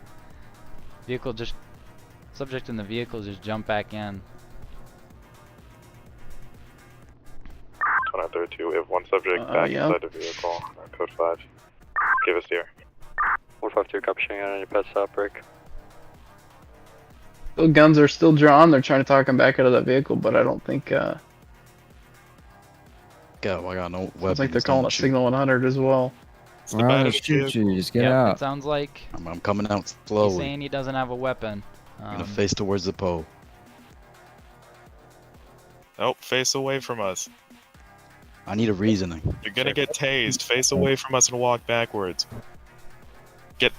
[SPEAKER 2] Subject in the vehicle just jumped back in.
[SPEAKER 17] 2932, we have one subject back inside the vehicle. Code 5. Give us here.
[SPEAKER 4] 152, copy, showing on your pet stop break.
[SPEAKER 3] The guns are still drawn. They're trying to talk him back out of that vehicle, but I don't think. I got no weapons. Sounds like they're calling a signal 100 as well.
[SPEAKER 14] We're on to shoot you. Just get out.
[SPEAKER 2] It sounds like
[SPEAKER 11] I'm coming out slowly.
[SPEAKER 2] He's saying he doesn't have a weapon.
[SPEAKER 11] I'm gonna face towards the pole.
[SPEAKER 17] Nope, face away from us.
[SPEAKER 11] I need a reasoning.
[SPEAKER 17] You're gonna get tased. Face away from us and walk backwards. Get.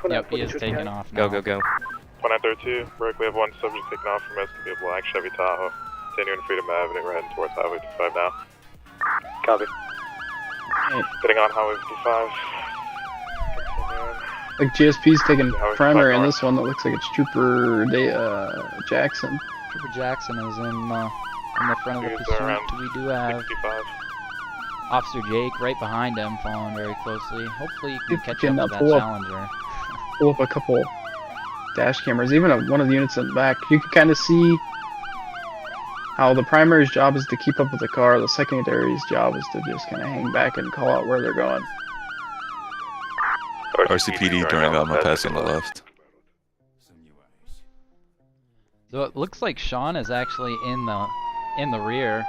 [SPEAKER 2] Yep, he is taking off now.
[SPEAKER 4] Go.
[SPEAKER 17] 1932, Brick, we have one subject taken off from us. It's gonna be a black Chevy Tahoe. Continuing Freedom Avenue, we're heading towards Highway 55 now.
[SPEAKER 4] Copy.
[SPEAKER 17] Getting on Highway 55.
[SPEAKER 3] Like GSP's taking primary in this one. That looks like it's Trooper Jackson.
[SPEAKER 2] Trooper Jackson is in the front of the pursuit. We do have
[SPEAKER 17] 65.
[SPEAKER 2] Officer Jake right behind him, following very closely. Hopefully you can catch up with that
[SPEAKER 3] pull
[SPEAKER 2] Challenger.
[SPEAKER 3] Pull up a couple dash cameras, even one of the units in the back. You can kind of see how the primary's job is to keep up with the car. The secondary's job is to just kind of hang back and call out where they're going.
[SPEAKER 13] RCPD turning on my pass on the left.
[SPEAKER 2] So it looks like Sean is actually in the rear.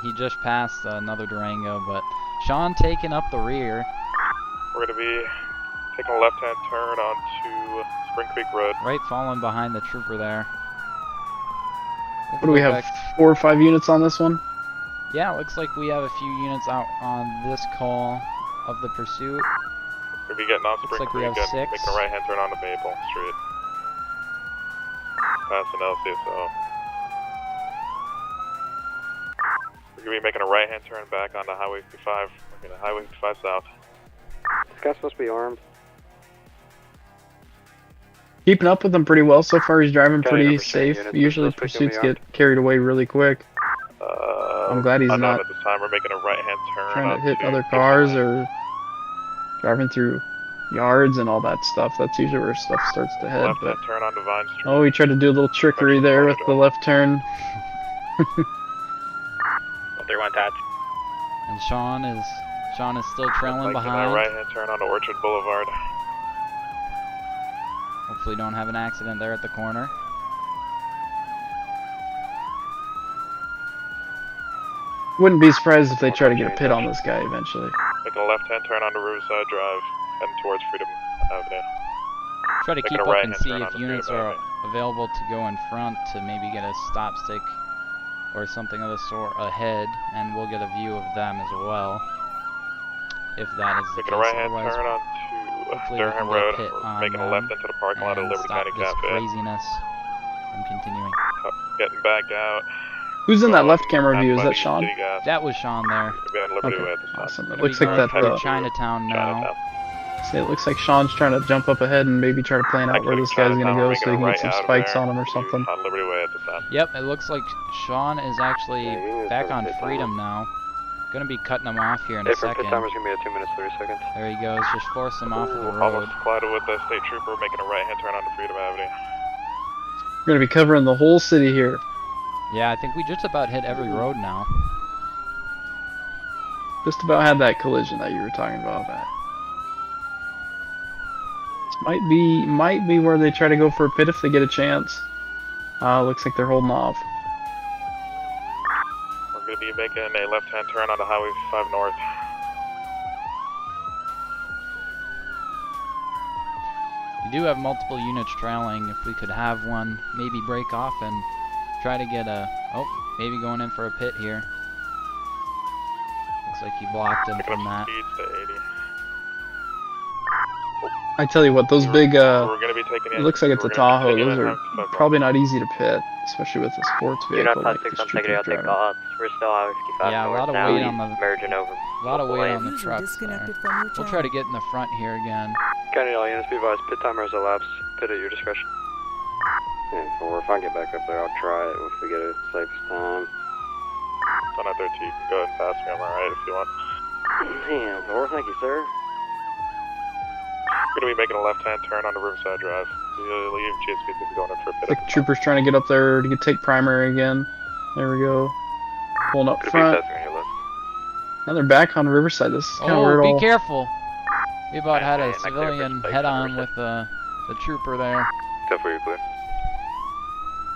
[SPEAKER 2] He just passed another Durango, but Sean taking up the rear.
[SPEAKER 17] We're gonna be taking a left-hand turn onto Spring Creek Road.
[SPEAKER 2] Right, following behind the trooper there.
[SPEAKER 3] What do we have? 4 or 5 units on this one?
[SPEAKER 2] Yeah, it looks like we have a few units out on this call of the pursuit.
[SPEAKER 17] We'll be getting on Spring
[SPEAKER 2] Looks like we
[SPEAKER 17] Creek,
[SPEAKER 2] have 6.
[SPEAKER 17] making a right-hand turn onto Maple Street. Passing LCSO. We're gonna be making a right-hand turn back onto Highway 55. We're gonna Highway 55 south.
[SPEAKER 4] This guy's supposed to be armed.
[SPEAKER 3] Keeping up with him pretty well so far. He's driving pretty safe. Usually pursuits get carried away really quick. I'm glad he's not
[SPEAKER 17] at this time. We're making a right-hand turn
[SPEAKER 3] trying to hit other cars or driving through yards and all that stuff. That's usually where stuff starts to head.
[SPEAKER 17] Left-hand turn onto Vine Street.
[SPEAKER 3] Oh, he tried to do a little trickery there with the left turn.
[SPEAKER 4] 31 touch.
[SPEAKER 2] And Sean is still trailing behind.
[SPEAKER 17] Right-hand turn onto Orchard Boulevard.
[SPEAKER 2] Hopefully don't have an accident there at the corner.
[SPEAKER 3] Wouldn't be surprised if they try to get a pit on this guy eventually.
[SPEAKER 17] Making a left-hand turn onto Riverside Drive, heading towards Freedom Avenue.
[SPEAKER 2] Try to keep up and see if units are available to go in front to maybe get a stop stick or something of the sort ahead, and we'll get a view of them as well. If that is the
[SPEAKER 17] Making
[SPEAKER 2] case.
[SPEAKER 17] a right-hand
[SPEAKER 2] Otherwise,
[SPEAKER 17] turn onto Durham Road. We're making a left into the parking lot of Liberty County Cafe.
[SPEAKER 2] Craziness from continuing.
[SPEAKER 17] Getting back out.
[SPEAKER 3] Who's in that left camera view? Is that Sean?
[SPEAKER 2] That was Sean there.
[SPEAKER 3] Okay, awesome. It looks like that.
[SPEAKER 2] Chinatown now.
[SPEAKER 3] See, it looks like Sean's trying to jump up ahead and maybe try to plan out where this guy's gonna go so he can get some spikes on him or something.
[SPEAKER 2] Yep, it looks like Sean is actually back on Freedom now. Gonna be cutting him off here in a second.
[SPEAKER 4] Pit timer's gonna be at 2 minutes 30 seconds.
[SPEAKER 2] There he goes, just force him off of the road.
[SPEAKER 17] Almost collided with the state trooper, making a right-hand turn onto Freedom Avenue.
[SPEAKER 3] We're gonna be covering the whole city here.
[SPEAKER 2] Yeah, I think we just about hit every road now.
[SPEAKER 3] Just about had that collision that you were talking about. That this might be where they try to go for a pit if they get a chance. Looks like they're holding off.
[SPEAKER 17] We're going to be making a left-hand turn onto Highway 5 North.
[SPEAKER 2] We do have multiple units trailing. If we could have one maybe break off and try to get a... Oh, maybe going in for a pit here. Looks like he blocked him from that.
[SPEAKER 3] I tell you what, those big,
[SPEAKER 17] We're gonna be taking
[SPEAKER 3] it looks like it's a Tahoe. Those are probably not easy to pit, especially with a sports vehicle like this trooper's driving.
[SPEAKER 4] We're still Highway 55
[SPEAKER 2] yeah, a lot of
[SPEAKER 4] now.
[SPEAKER 2] weight on the
[SPEAKER 4] merging over.
[SPEAKER 2] A lot of weight on the trucks there. We'll try to get in the front here again.
[SPEAKER 4] County all units, be advised, pit timer has elapsed. Pit at your discretion. Yeah, or if I get back up there, I'll try it if we get a safe time.
[SPEAKER 17] On out there too, you can go ahead and pass me on my right if you want.
[SPEAKER 4] Yeah, or thank you, sir.
[SPEAKER 17] We're going to be making a left-hand turn onto Riverside Drive. You'll leave GSP to be going in for a pit.
[SPEAKER 3] Like troopers trying to get up there to take primary again. There we go. Pulling up front. Now they're back on Riverside. This is kind of where it all...
[SPEAKER 2] be careful. We about had a civilian head-on with the trooper there.
[SPEAKER 17] Definitely you're clear.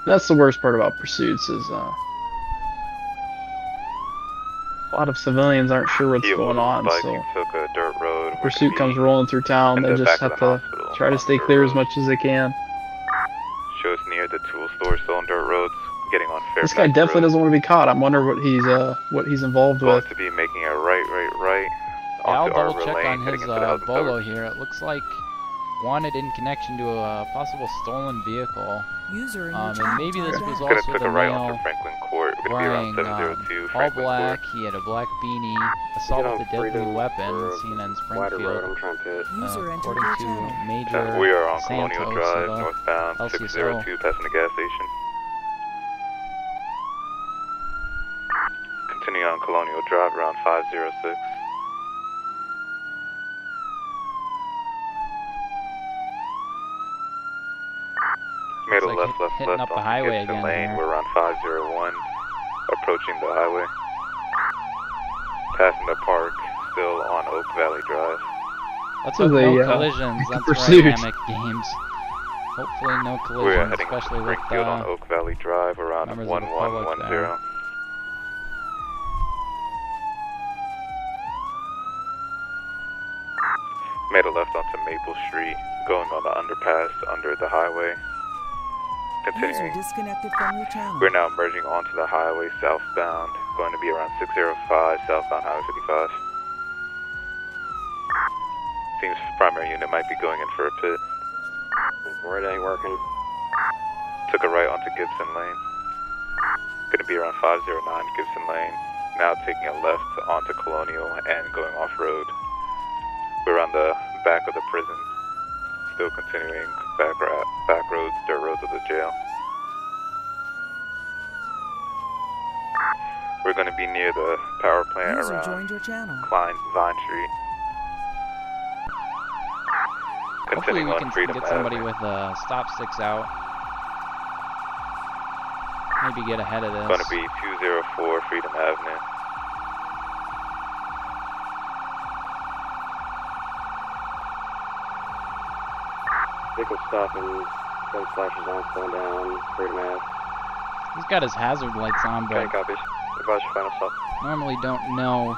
[SPEAKER 3] That's the worst part about pursuits is a lot of civilians aren't sure what's going on, so
[SPEAKER 10] took a dirt road.
[SPEAKER 3] pursuit comes rolling through town. They just have to try to stay clear as much as they can.
[SPEAKER 10] Shows near getting on Fairfax
[SPEAKER 3] This guy definitely
[SPEAKER 10] Road.
[SPEAKER 3] doesn't want to be caught. I'm wondering what he's involved
[SPEAKER 10] Going
[SPEAKER 3] with.
[SPEAKER 10] to be making a right
[SPEAKER 2] Yeah, I'll
[SPEAKER 10] onto
[SPEAKER 2] double
[SPEAKER 10] Arbor
[SPEAKER 2] check
[SPEAKER 10] Lane,
[SPEAKER 2] on
[SPEAKER 10] heading
[SPEAKER 2] his
[SPEAKER 10] into the housing
[SPEAKER 2] bolo
[SPEAKER 10] suburb.
[SPEAKER 2] here. It looks like wanted in connection to a possible stolen vehicle.
[SPEAKER 8] User in
[SPEAKER 2] And
[SPEAKER 8] your
[SPEAKER 2] maybe this was
[SPEAKER 10] Gonna
[SPEAKER 2] also
[SPEAKER 10] took
[SPEAKER 2] the
[SPEAKER 10] a right
[SPEAKER 2] male
[SPEAKER 10] onto Franklin Court. We're gonna be around
[SPEAKER 2] wearing
[SPEAKER 10] 702
[SPEAKER 2] all
[SPEAKER 10] Franklin
[SPEAKER 2] black.
[SPEAKER 10] Court.
[SPEAKER 2] He had a black beanie, assault with a deadly weapon seen in Springfield. According to Major
[SPEAKER 10] We are on
[SPEAKER 2] Santos
[SPEAKER 10] Colonial Drive,
[SPEAKER 2] of the
[SPEAKER 10] northbound,
[SPEAKER 2] LCSO.
[SPEAKER 10] 602, passing the gas station. Continuing on Colonial Drive, around 506. Made a
[SPEAKER 2] Looks like
[SPEAKER 10] left
[SPEAKER 2] hitting up the
[SPEAKER 10] onto
[SPEAKER 2] highway
[SPEAKER 10] Gibson
[SPEAKER 2] again
[SPEAKER 10] Lane.
[SPEAKER 2] here.
[SPEAKER 10] We're around 501, approaching the highway. Passing the park, still on Oak Valley Drive.
[SPEAKER 2] Let's
[SPEAKER 3] This
[SPEAKER 2] hope
[SPEAKER 3] is
[SPEAKER 2] no
[SPEAKER 3] a,
[SPEAKER 2] collisions. That's
[SPEAKER 3] pursuit.
[SPEAKER 2] right, Hammock Games. Hopefully no
[SPEAKER 10] We're
[SPEAKER 2] collisions,
[SPEAKER 10] heading to
[SPEAKER 2] especially with
[SPEAKER 10] Springfield on Oak Valley Drive, around
[SPEAKER 2] members of the public
[SPEAKER 10] 1110.
[SPEAKER 2] there.
[SPEAKER 10] Made a left onto Maple Street, going on the underpass under the highway.
[SPEAKER 8] User
[SPEAKER 10] Continuing.
[SPEAKER 8] disconnected from your channel.
[SPEAKER 10] We're now merging onto the highway southbound, going to be around 605 southbound Highway 55. Seems primary unit might be going in for a pit.
[SPEAKER 4] Right ain't working.
[SPEAKER 10] Took a right onto Gibson Lane. Gonna be around 509 Gibson Lane. Now taking a left onto Colonial and going off-road. We're on the back of the prison. Still continuing back roads, dirt roads of the jail. We're going to be near the power plant
[SPEAKER 8] User
[SPEAKER 10] around
[SPEAKER 8] joined your channel.
[SPEAKER 10] Vine Street.
[SPEAKER 2] Hopefully
[SPEAKER 10] Continuing
[SPEAKER 2] we
[SPEAKER 10] on
[SPEAKER 2] can
[SPEAKER 10] Freedom
[SPEAKER 2] get somebody
[SPEAKER 10] Avenue.
[SPEAKER 2] with stop sticks out. Maybe get ahead of this.
[SPEAKER 10] Going to be 204 Freedom Avenue.
[SPEAKER 4] Vehicle stopping, gun flashes on, slowing down, Freedom Ave.
[SPEAKER 2] He's got his hazard lights on, but
[SPEAKER 4] Okay, copies. Advise your final stop.
[SPEAKER 2] normally don't know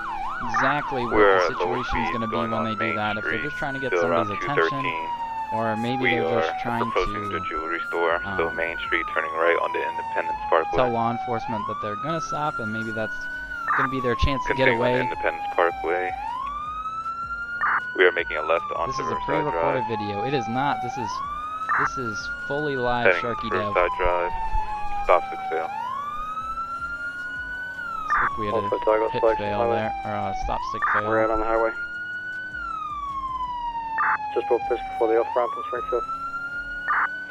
[SPEAKER 2] exactly what
[SPEAKER 10] We're
[SPEAKER 2] the
[SPEAKER 10] at lower
[SPEAKER 2] situation is
[SPEAKER 10] speed
[SPEAKER 2] going to be
[SPEAKER 10] going
[SPEAKER 2] when
[SPEAKER 10] on
[SPEAKER 2] they do
[SPEAKER 10] Main
[SPEAKER 2] that. If they're
[SPEAKER 10] Street,
[SPEAKER 2] just trying to get
[SPEAKER 10] still around
[SPEAKER 2] somebody's attention,
[SPEAKER 10] 213.
[SPEAKER 2] or maybe
[SPEAKER 10] We
[SPEAKER 2] they're just
[SPEAKER 10] are
[SPEAKER 2] trying
[SPEAKER 10] approaching the
[SPEAKER 2] to
[SPEAKER 10] jewelry store, still Main Street, turning right onto Independence Parkway.
[SPEAKER 2] tell law enforcement that they're going to stop, and maybe that's going to be their chance to get
[SPEAKER 10] Continuing on
[SPEAKER 2] away.
[SPEAKER 10] Independence Parkway. We are making a left onto
[SPEAKER 2] This is a
[SPEAKER 10] Riverside
[SPEAKER 2] pre-recorded
[SPEAKER 10] Drive.
[SPEAKER 2] video. It is not. This is fully live
[SPEAKER 10] Heading
[SPEAKER 2] Sharky
[SPEAKER 10] to
[SPEAKER 2] Dev.
[SPEAKER 10] Riverside Drive. Stop 6 fail.
[SPEAKER 2] Looks like we had
[SPEAKER 4] Alpha
[SPEAKER 2] a
[SPEAKER 4] Tiger
[SPEAKER 2] pit
[SPEAKER 4] Spike
[SPEAKER 2] fail
[SPEAKER 4] highway.
[SPEAKER 2] there, or a stop stick fail.
[SPEAKER 4] We're out on the highway. Just pulled pistol before the off-ramp in Springfield.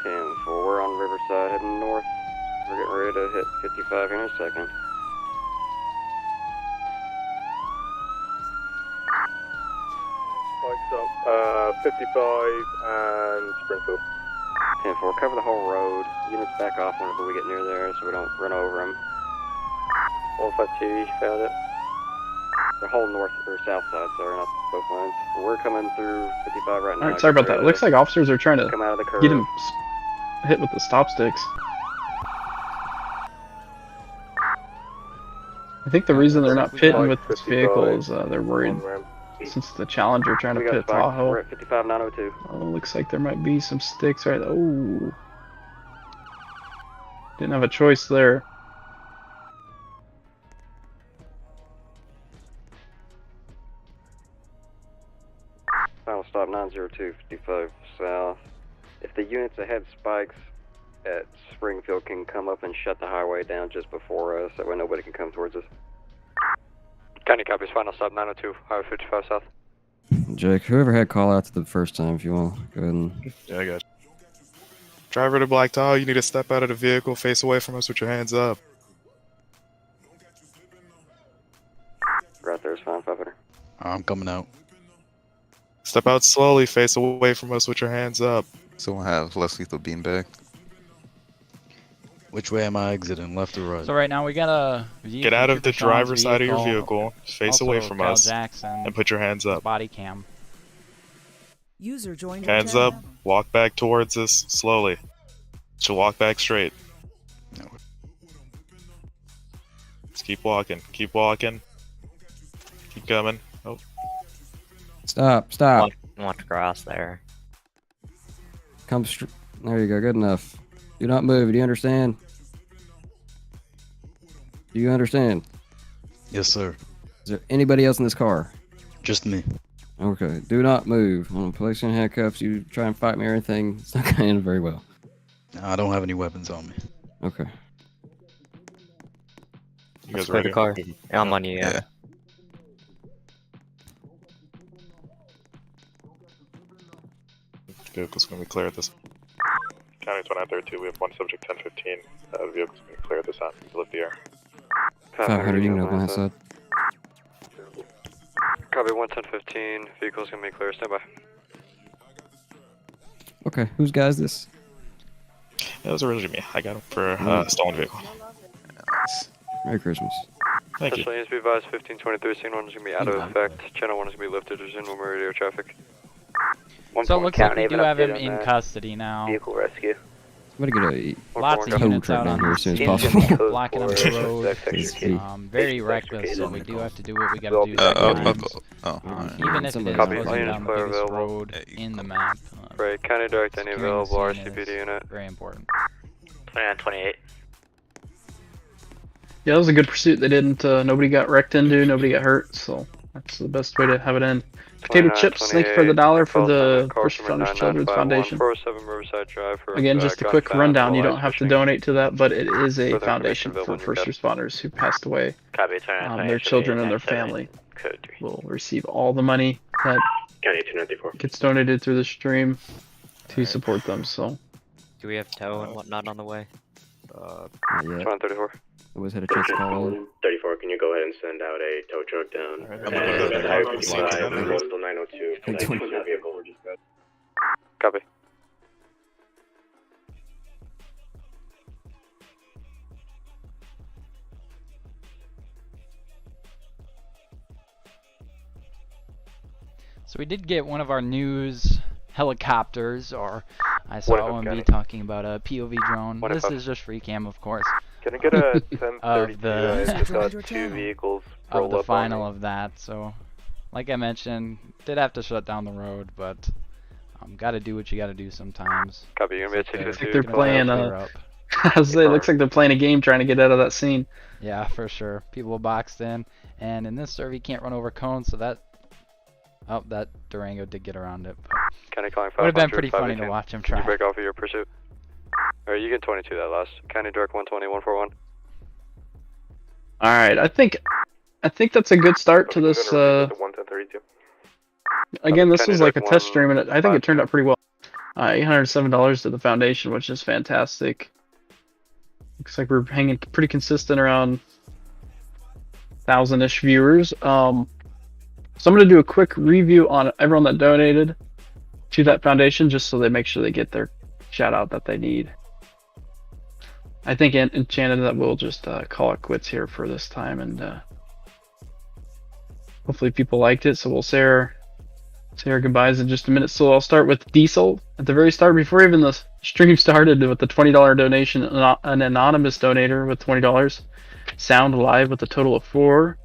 [SPEAKER 4] 10-4, we're on Riverside heading north. We're getting ready to hit 55 here in a second.
[SPEAKER 17] Spikes up, 55 and Springfield.
[SPEAKER 4] 10-4, cover the whole road. Units back off whenever we get near there so we don't run over them. 152, found it. The whole north or south side, sorry, not both lines. We're coming through 55 right now.
[SPEAKER 3] Alright, sorry about that. It looks like officers are trying to
[SPEAKER 4] Come out of the curve.
[SPEAKER 3] get him hit with the stop sticks. I think the reason they're not pitting with this vehicle is they're worried since the Challenger trying to
[SPEAKER 4] We got
[SPEAKER 3] pit
[SPEAKER 4] spiked.
[SPEAKER 3] Tahoe.
[SPEAKER 4] We're at 55-902.
[SPEAKER 3] Oh, looks like there might be some sticks right there. Oh, didn't have a choice there.
[SPEAKER 4] Final stop 902, 55 south. If the units ahead spikes at Springfield can come up and shut the highway down just before us, that way nobody can come towards us. County copies, final stop 902, Highway 55 south.
[SPEAKER 14] Jake, whoever had call outs the first time, if you want, go ahead and.
[SPEAKER 17] Yeah, I got you. Driver to Black Tahoe, you need to step out of the vehicle, face away from us with your hands up.
[SPEAKER 4] Right there is fine, 500.
[SPEAKER 11] I'm coming out.
[SPEAKER 17] Step out slowly, face away from us with your hands up.
[SPEAKER 13] Someone have less lethal beanbag.
[SPEAKER 11] Which way am I exiting, left or right?
[SPEAKER 2] So right now we got a
[SPEAKER 17] Get out of the driver's side of your vehicle, face away from
[SPEAKER 2] Cal
[SPEAKER 17] us,
[SPEAKER 2] Jackson,
[SPEAKER 17] and put your hands up.
[SPEAKER 2] body cam.
[SPEAKER 8] User joined your
[SPEAKER 17] Hands
[SPEAKER 8] channel.
[SPEAKER 17] up, walk back towards us slowly. She'll walk back straight. Just keep walking, keep walking. Keep coming. Oh.
[SPEAKER 14] Stop, stop.
[SPEAKER 9] Want to cross there.
[SPEAKER 14] Come straight. There you go, good enough. Do not move, do you understand? Do you understand?
[SPEAKER 11] Yes, sir.
[SPEAKER 14] Is there anybody else in this car?
[SPEAKER 11] Just me.
[SPEAKER 14] Okay. Do not move. I'm gonna place you in handcuffs. You try and fight me or anything. It's not gonna end very well.
[SPEAKER 11] I don't have any weapons on me.
[SPEAKER 14] Okay.
[SPEAKER 17] You guys
[SPEAKER 15] Play
[SPEAKER 17] ready?
[SPEAKER 15] the car. Yeah, I'm on you, yeah.
[SPEAKER 17] Vehicle's gonna be clear at this. County 2932, we have one subject 1015. The vehicle's gonna be clear at this time. Lift the air.
[SPEAKER 14] 500, you can open that side.
[SPEAKER 4] Copy 11015. Vehicle's gonna be clear. Stand by.
[SPEAKER 14] Okay, whose guy is this?
[SPEAKER 17] That was originally me. I got him for a stolen vehicle.
[SPEAKER 14] Merry Christmas.
[SPEAKER 17] Thank you.
[SPEAKER 4] Essentially, needs to be advised 1523. Scene 1 is gonna be out of effect. Channel 1 is gonna be lifted. Resume normal radio traffic.
[SPEAKER 2] So it looks like we do have him in custody now.
[SPEAKER 19] Vehicle rescue.
[SPEAKER 14] Somebody get a
[SPEAKER 2] Lots of
[SPEAKER 14] tow
[SPEAKER 2] units
[SPEAKER 14] truck
[SPEAKER 2] out
[SPEAKER 14] down
[SPEAKER 2] on
[SPEAKER 14] here
[SPEAKER 2] the
[SPEAKER 14] as soon as
[SPEAKER 2] street,
[SPEAKER 14] possible.
[SPEAKER 2] blocking up the road. Very reckless, so we do have to do what we gotta do. Even if it is closing down the biggest road in the map.
[SPEAKER 4] Right, County Direct, any
[SPEAKER 2] securing
[SPEAKER 4] available
[SPEAKER 2] the scene
[SPEAKER 4] RCPD
[SPEAKER 2] is
[SPEAKER 4] unit.
[SPEAKER 2] very important.
[SPEAKER 9] 2928.
[SPEAKER 1] Yeah, that was a good pursuit. They didn't. Nobody got wrecked into. Nobody got hurt. So that's the best way to have it end. Potato chips. Thank you for the $1 for the First Responders Children's Foundation.
[SPEAKER 4] 407 Riverside Drive for
[SPEAKER 1] Again, just a quick rundown. You don't have to donate to that, but it is a foundation for first responders who passed away.
[SPEAKER 9] Copy,
[SPEAKER 1] Their children and their family will receive all the money that gets donated through the stream to support them. So,
[SPEAKER 15] Do we have tow and whatnot on the way?
[SPEAKER 14] Not yet.
[SPEAKER 4] 2134.
[SPEAKER 14] I always had a chance to call in.
[SPEAKER 12] 34, can you go ahead and send out a tow truck down? Coastal 902.
[SPEAKER 4] Copy.
[SPEAKER 2] So we did get one of our news helicopters, or I saw OMB talking about a POV drone. This is just free cam, of course.
[SPEAKER 17] Can I get a 1032?
[SPEAKER 2] Of the
[SPEAKER 17] I just got 2 vehicles
[SPEAKER 2] of
[SPEAKER 17] roll
[SPEAKER 2] the
[SPEAKER 17] up
[SPEAKER 2] final
[SPEAKER 17] on me.
[SPEAKER 2] of that. So, like I mentioned, did have to shut down the road, but gotta do what you gotta do sometimes.
[SPEAKER 4] Copy. You're gonna be at 252.
[SPEAKER 1] They're playing. I was saying, it looks like they're playing a game trying to get out of that scene.
[SPEAKER 2] Yeah, for sure. People boxed in, and in this serve, you can't run over cones, so that. Oh, that Durango did get around it.
[SPEAKER 4] County calling 500.
[SPEAKER 2] Would have been pretty funny to watch him try.
[SPEAKER 4] Can you break off of your pursuit? Alright, you get 22 that last. County Direct 120, 141.
[SPEAKER 1] All right, I think that's a good start to this.
[SPEAKER 17] 11032.
[SPEAKER 1] Again, this was like a test stream, and I think it turned out pretty well. $807 to the foundation, which is fantastic. Looks like we're hanging pretty consistent around 1,000-ish viewers. So I'm going to do a quick review on everyone that donated to that foundation, just so they make sure they get their shout out that they need. I think Enchanted that we'll just call it quits here for this time, and hopefully people liked it. So we'll say our goodbyes in just a minute. So I'll start with Diesel at the very start, before even the stream started, with the $20 donation, an anonymous donator with $20. Sound Live with a total of $4.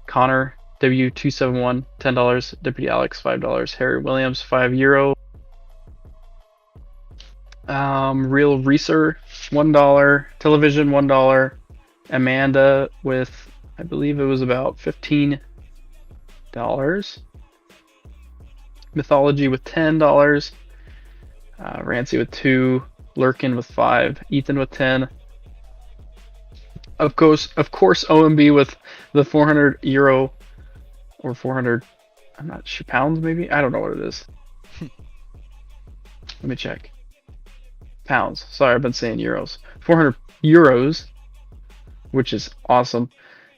[SPEAKER 1] Connor W271 $10. Deputy Alex $5. Harry Williams €5. Real Reeser $1. Television $1. Amanda with, I believe it was about $15. Mythology with $10. Rancy with 2. Lurkin with 5. Ethan with 10. Of course, OMB with the €400 or 400. I'm not sure, pounds maybe. I don't know what it is. Let me check. Pounds. Sorry, I've been saying euros. €400, which is awesome.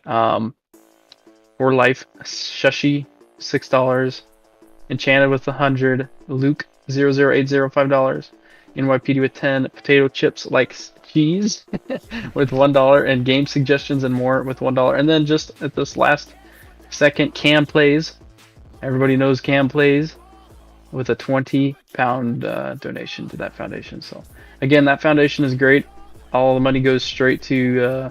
[SPEAKER 1] For Life, Shushi $6. Enchanted with 100. Luke 00805 NYPD with 10. Potato Chips Like Cheese with $1, and Game Suggestions and More with $1. And then just at this last second, Cam Plays. Everybody knows Cam Plays, with a £20 donation to that foundation. So again, that foundation is great. All the money goes straight to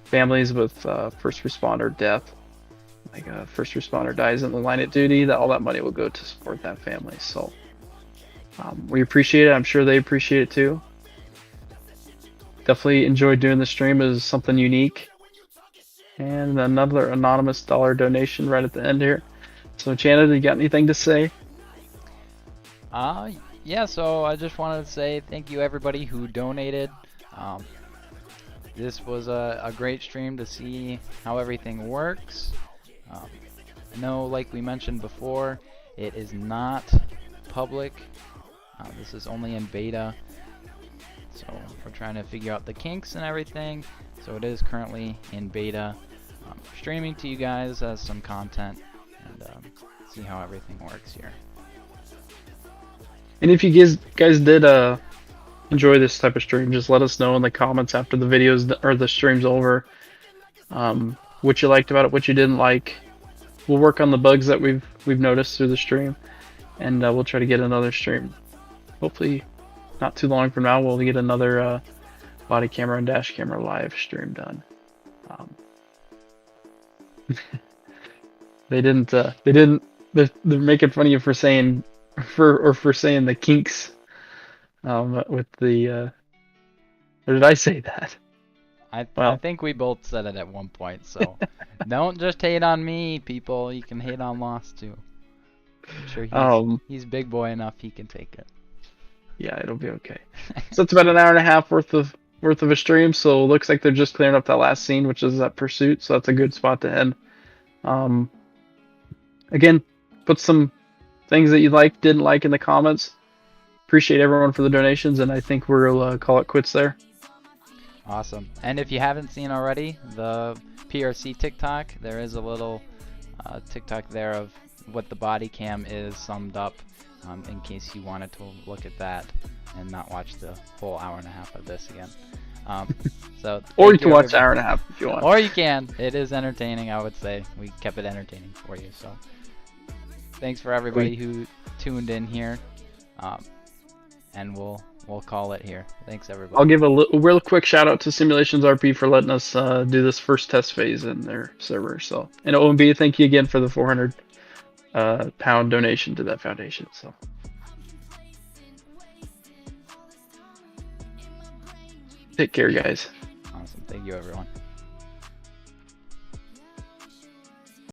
[SPEAKER 1] families with first responder death. Like a first responder dies in the line of duty, all that money will go to support that family. So we appreciate it. I'm sure they appreciate it too.
[SPEAKER 3] definitely enjoyed doing the stream. It was something unique. And another anonymous dollar donation right at the end here. So, Enchanted, you got anything to say?
[SPEAKER 2] Yeah, so I just wanted to say thank you everybody who donated. This was a great stream to see how everything works. I know, like we mentioned before, it is not public. This is only in beta. So we're trying to figure out the kinks and everything. So it is currently in beta. Streaming to you guys as some content and see how everything works here.
[SPEAKER 3] And if you guys did enjoy this type of stream, just let us know in the comments after the videos or the stream's over. What you liked about it, what you didn't like. We'll work on the bugs that we've noticed through the stream, and we'll try to get another stream. Hopefully, not too long from now, we'll get another body camera and dash camera live stream done. They're making fun of you for saying the kinks with the or did I say that?
[SPEAKER 2] I think we both said it at one point, so don't just hate on me, people. You can hate on Lost too. I'm sure he's big boy enough, he can take it.
[SPEAKER 3] Yeah, it'll be okay. So it's about an hour and a half worth of a stream, so it looks like they're just clearing up that last scene, which is that pursuit, so that's a good spot to end. Again, put some things that you liked, didn't like in the comments. Appreciate everyone for the donations, and I think we'll call it quits there.
[SPEAKER 2] Awesome. And if you haven't seen already, the PRC TikTok, there is a little TikTok there of what the body cam is summed up, in case you wanted to look at that and not watch the whole hour and a half of this again. So
[SPEAKER 3] or you can watch an hour and a half if you want.
[SPEAKER 2] Or you can. It is entertaining, I would say. We kept it entertaining for you. So thanks for everybody who tuned in here. And we'll call it here. Thanks everybody.
[SPEAKER 3] I'll give a real quick shout out to Simulations RP for letting us do this first test phase in their server. So, and OMB, thank you again for the 400 pound donation to that foundation. So, take care, guys.
[SPEAKER 2] Awesome. Thank you, everyone.